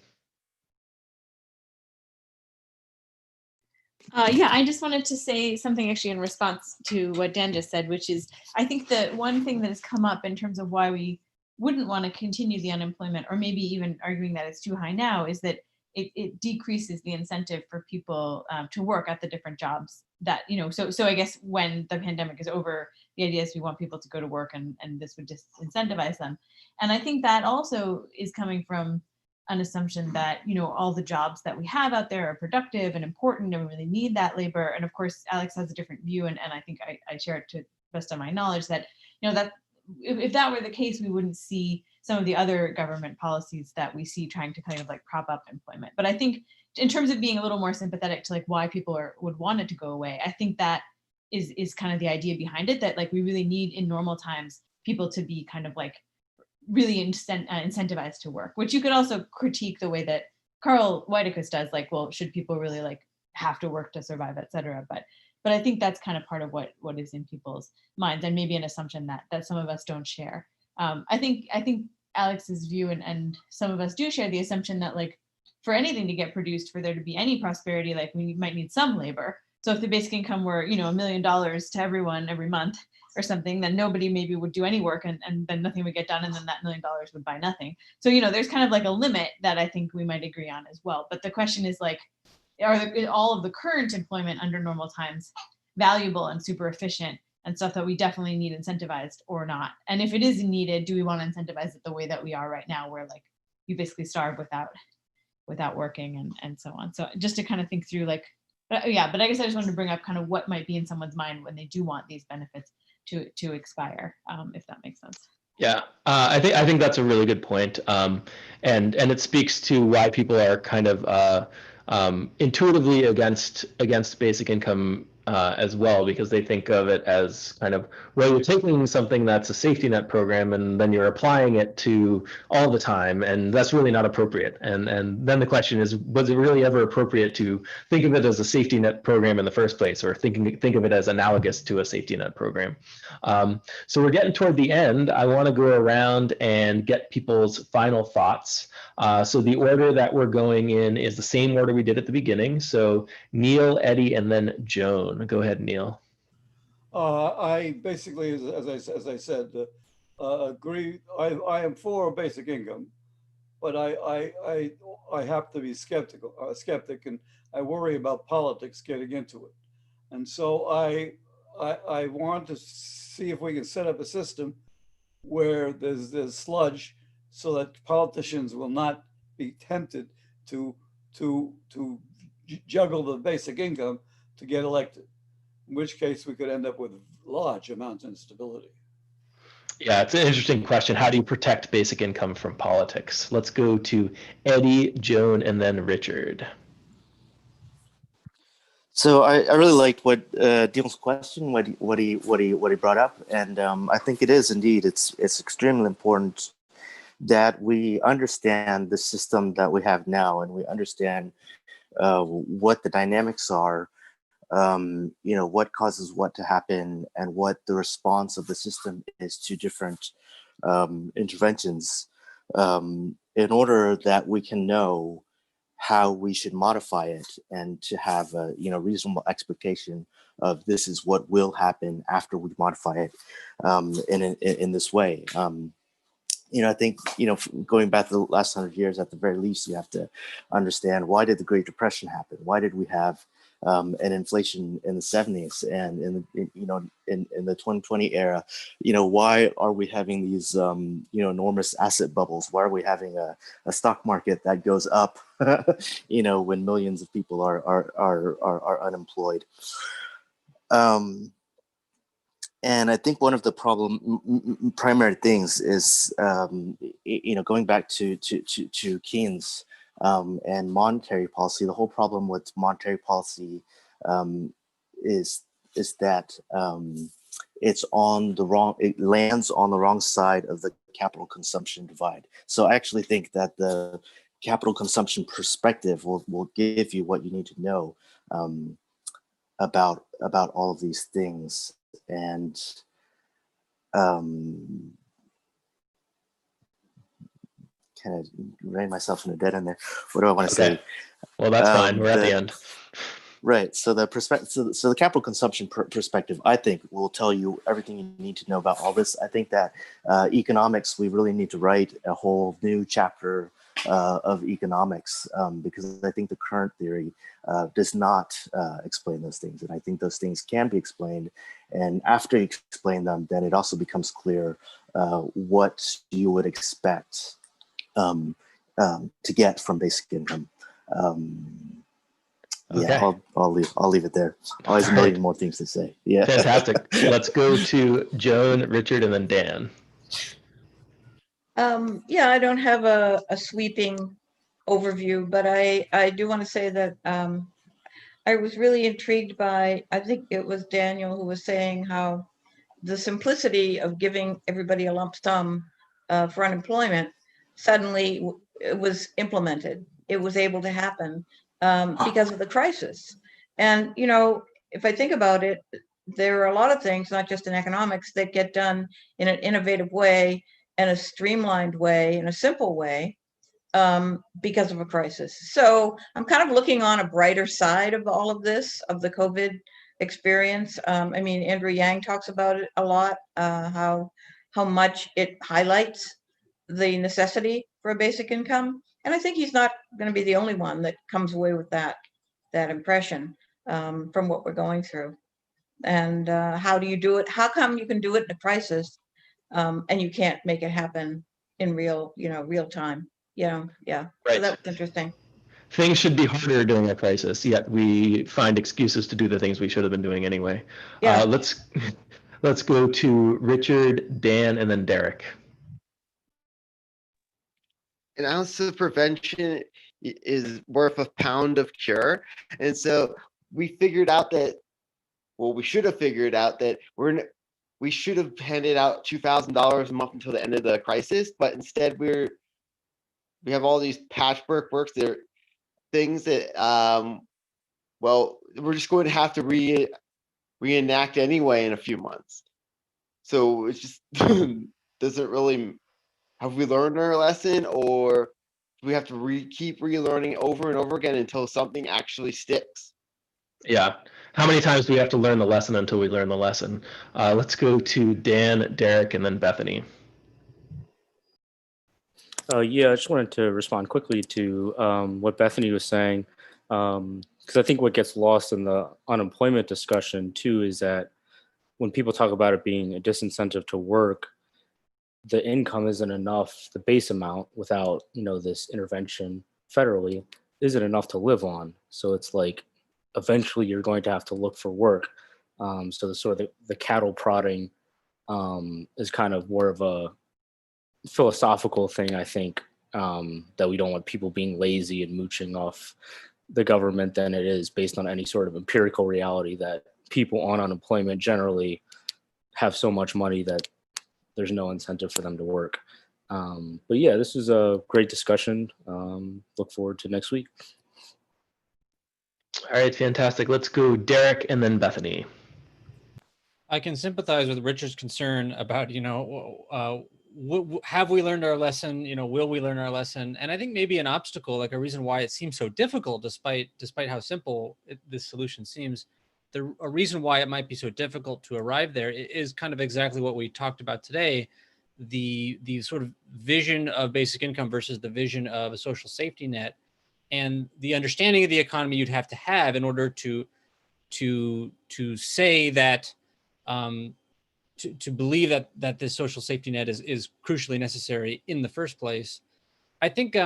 Yeah, I just wanted to say something actually in response to what Dan just said, which is I think that one thing that has come up in terms of why we wouldn't want to continue the unemployment, or maybe even arguing that it's too high now, is that it decreases the incentive for people to work at the different jobs that, you know, so I guess when the pandemic is over, the idea is we want people to go to work and this would just incentivize them. And I think that also is coming from an assumption that, you know, all the jobs that we have out there are productive and important and we really need that labor. And of course, Alex has a different view, and I think I share it to the best of my knowledge that, you know, that if that were the case, we wouldn't see some of the other government policies that we see trying to kind of like prop up employment. But I think in terms of being a little more sympathetic to like why people would want it to go away, I think that is kind of the idea behind it, that like we really need in normal times people to be kind of like really incentivized to work, which you could also critique the way that Carl Whitakus does, like, well, should people really like have to work to survive, et cetera. But I think that's kind of part of what is in people's minds, and maybe an assumption that some of us don't share. I think Alex's view and some of us do share the assumption that like for anything to get produced, for there to be any prosperity, like we might need some labor. So if the basic income were, you know, $1 million to everyone every month or something, then nobody maybe would do any work and then nothing would get done, and then that $1 million would buy nothing. So, you know, there's kind of like a limit that I think we might agree on as well. But the question is like, are all of the current employment under normal times valuable and super efficient and stuff that we definitely need incentivized or not? And if it is needed, do we want to incentivize it the way that we are right now, where like you basically starve without working and so on? So just to kind of think through like, yeah, but I guess I just wanted to bring up kind of what might be in someone's mind when they do want these benefits to expire, if that makes sense. Yeah, I think that's a really good point, and it speaks to why people are kind of intuitively against basic income as well, because they think of it as kind of, well, you're taking something that's a safety net program and then you're applying it to all the time, and that's really not appropriate. And then the question is, was it really ever appropriate to think of it as a safety net program in the first place, or think of it as analogous to a safety net program? So we're getting toward the end. I want to go around and get people's final thoughts. So the order that we're going in is the same order we did at the beginning. So Neil, Eddie, and then Joan. Go ahead, Neil. I basically, as I said, agree. I am for basic income, but I have to be skeptic, and I worry about politics getting into it. And so I want to see if we can set up a system where there's sludge, so that politicians will not be tempted to juggle the basic income to get elected, in which case we could end up with large amounts of instability. Yeah, it's an interesting question. How do you protect basic income from politics? Let's go to Eddie, Joan, and then Richard. So I really liked what Neil's question, what he brought up, and I think it is indeed it's extremely important that we understand the system that we have now, and we understand what the dynamics are, what causes what to happen, and what the response of the system is to different interventions, in order that we can know how we should modify it, and to have a reasonable expectation of this is what will happen after we modify it in this way. I think, going back to the last 100 years, at the very least, you have to understand, why did the Great Depression happen? Why did we have an inflation in the 70s, and in the 2020 era? Why are we having these enormous asset bubbles? Why are we having a stock market that goes up when millions of people are unemployed? And I think one of the primary things is, going back to Keynes and monetary policy. The whole problem with monetary policy is that it lands on the wrong side of the capital consumption divide. So I actually think that the capital consumption perspective will give you what you need to know about all of these things. And kind of ran myself in a dead end there. What do I want to say? Well, that's fine. We're at the end. Right. So the perspective, so the capital consumption perspective, I think, will tell you everything you need to know about all this. I think that economics, we really need to write a whole new chapter of economics, because I think the current theory does not explain those things. And I think those things can be explained. And after you explain them, then it also becomes clear what you would expect to get from basic income. Okay. Yeah, I'll leave it there. Always a million more things to say. Yeah. Fantastic. Let's go to Joan, Richard, and then Dan. Yeah, I don't have a sweeping overview, but I do want to say that I was really intrigued by, I think it was Daniel who was saying how the simplicity of giving everybody a lump sum for unemployment suddenly it was implemented. It was able to happen because of the crisis. And, if I think about it, there are a lot of things, not just in economics, that get done in an innovative way and a streamlined way, in a simple way, because of a crisis. So I'm kind of looking on a brighter side of all of this, of the COVID experience. I mean, Andrew Yang talks about it a lot, how much it highlights the necessity for a basic income. And I think he's not going to be the only one that comes away with that impression from what we're going through. And how do you do it? How come you can do it in a crisis and you can't make it happen in real time? Yeah. Right. So that was interesting. Things should be harder during a crisis, yet we find excuses to do the things we should have been doing anyway. Yeah. Let's go to Richard, Dan, and then Derek. An ounce of prevention is worth a pound of cure. And so we figured out that well, we should have figured out that we should have handed out $2,000 a month until the end of the crisis, but instead we have all these patchwork works. There things that well, we're just going to have to reenact anyway in a few months. So it's just doesn't really, have we learned our lesson, or do we have to keep relearning over and over again until something actually sticks? Yeah. How many times do we have to learn the lesson until we learn the lesson? Let's go to Dan, Derek, and then Bethany. Yeah, I just wanted to respond quickly to what Bethany was saying, because I think what gets lost in the unemployment discussion too is that when people talk about it being a disincentive to work, the income isn't enough, the base amount without, this intervention federally isn't enough to live on. So it's like eventually you're going to have to look for work. So the sort of the cattle prodding is kind of more of a philosophical thing, I think, that we don't want people being lazy and mooching off the government than it is based on any sort of empirical reality that people on unemployment generally have so much money that there's no incentive for them to work. But yeah, this was a great discussion. Look forward to next week. All right, fantastic. Let's go Derek and then Bethany. I can sympathize with Richard's concern about, have we learned our lesson? Will we learn our lesson? And I think maybe an obstacle, like a reason why it seems so difficult, despite how simple this solution seems, a reason why it might be so difficult to arrive there is kind of exactly what we talked about today, the sort of vision of basic income versus the vision of a social safety net, and the understanding of the economy you'd have to have in order to say that. To believe that this social safety net is crucially necessary in the first place. I think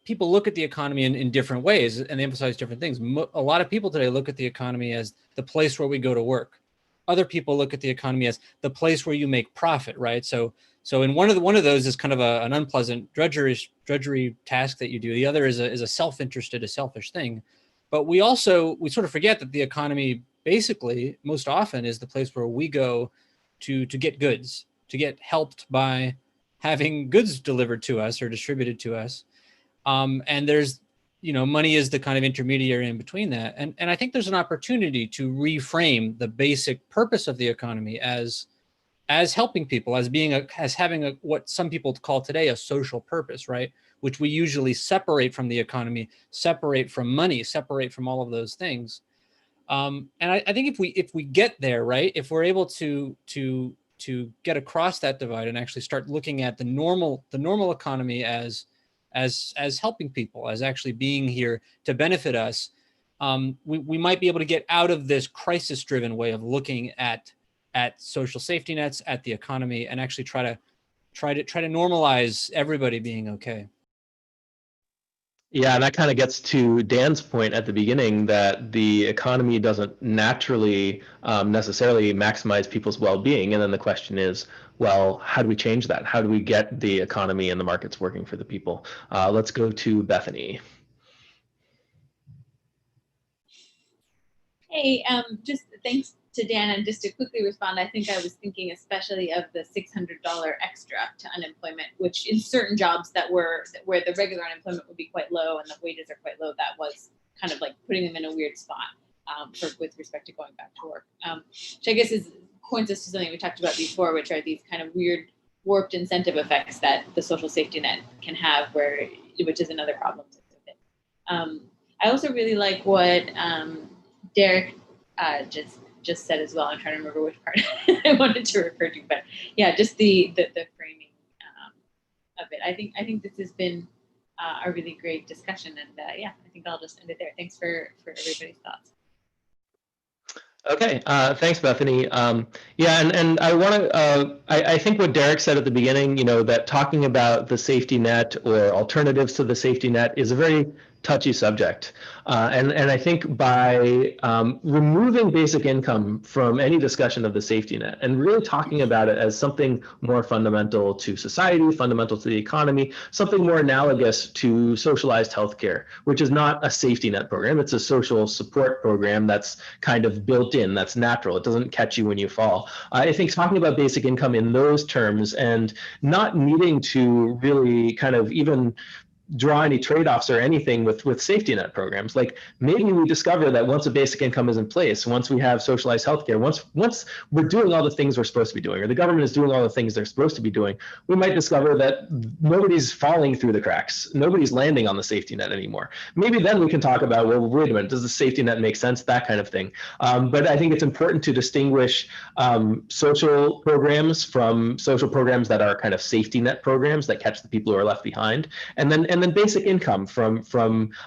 people look at the economy in different ways, and they emphasize different things. A lot of people today look at the economy as the place where we go to work. Other people look at the economy as the place where you make profit, right? So in one of those is kind of an unpleasant drudgery task that you do. The other is a self-interested, a selfish thing. But we sort of forget that the economy basically most often is the place where we go to get goods, to get helped by having goods delivered to us or distributed to us. And there's, money is the kind of intermediary in between that. And I think there's an opportunity to reframe the basic purpose of the economy as helping people, as having what some people call today a social purpose, right? Which we usually separate from the economy, separate from money, separate from all of those things. And I think if we get there, right, if we're able to get across that divide and actually start looking at the normal economy as helping people, as actually being here to benefit us, we might be able to get out of this crisis-driven way of looking at social safety nets, at the economy, and actually try to normalize everybody being okay. Yeah, and that kind of gets to Dan's point at the beginning that the economy doesn't naturally necessarily maximize people's well-being. And then the question is, well, how do we change that? How do we get the economy and the markets working for the people? Let's go to Bethany. Hey, just thanks to Dan, and just to quickly respond, I think I was thinking especially of the $600 extra to unemployment, which in certain jobs where the regular unemployment would be quite low and the wages are quite low, that was kind of like putting them in a weird spot with respect to going back to work, which I guess points us to something we talked about before, which are these kind of weird warped incentive effects that the social safety net can have, which is another problem with it. I also really like what Derek just said as well. I'm trying to remember which part I wanted to refer to, but yeah, just the framing of it. I think this has been a really great discussion, and yeah, I think I'll just end it there. Thanks for everybody's thoughts. Okay, thanks, Bethany. Yeah, and I want to. I think what Derek said at the beginning, that talking about the safety net or alternatives to the safety net is a very touchy subject. And I think by removing basic income from any discussion of the safety net and really talking about it as something more fundamental to society, fundamental to the economy, something more analogous to socialized healthcare, which is not a safety net program. It's a social support program that's kind of built in, that's natural. It doesn't catch you when you fall. I think talking about basic income in those terms and not needing to really kind of even draw any trade-offs or anything with safety net programs. Like maybe we discover that once a basic income is in place, once we have socialized healthcare, once we're doing all the things we're supposed to be doing, or the government is doing all the things they're supposed to be doing, we might discover that nobody's falling through the cracks, nobody's landing on the safety net anymore. Maybe then we can talk about, well, wait a minute, does the safety net make sense? That kind of thing. But I think it's important to distinguish social programs from social programs that are kind of safety net programs that catch the people who are left behind, and then basic income from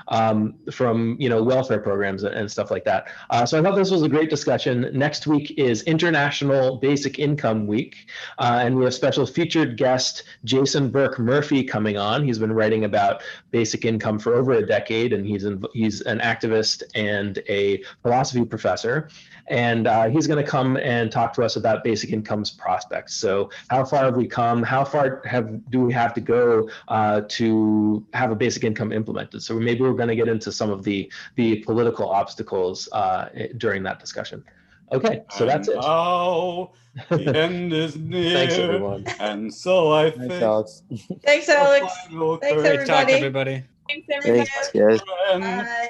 welfare programs and stuff like that. So I thought this was a great discussion. Next week is International Basic Income Week, and we have special featured guest Jason Burke Murphy coming on. He's been writing about basic income for over a decade, and he's an activist and a philosophy professor. And he's going to come and talk to us about basic income's prospects. So how far have we come? How far do we have to go to have a basic income implemented? So maybe we're going to get into some of the political obstacles during that discussion. Okay, so that's it. Oh, the end is near. Thanks, everyone. And so I Thanks, think. Alex. Thanks, Alex. Thanks, Great talk, everybody. everybody. Thanks, everybody. Thanks, guys. And Bye.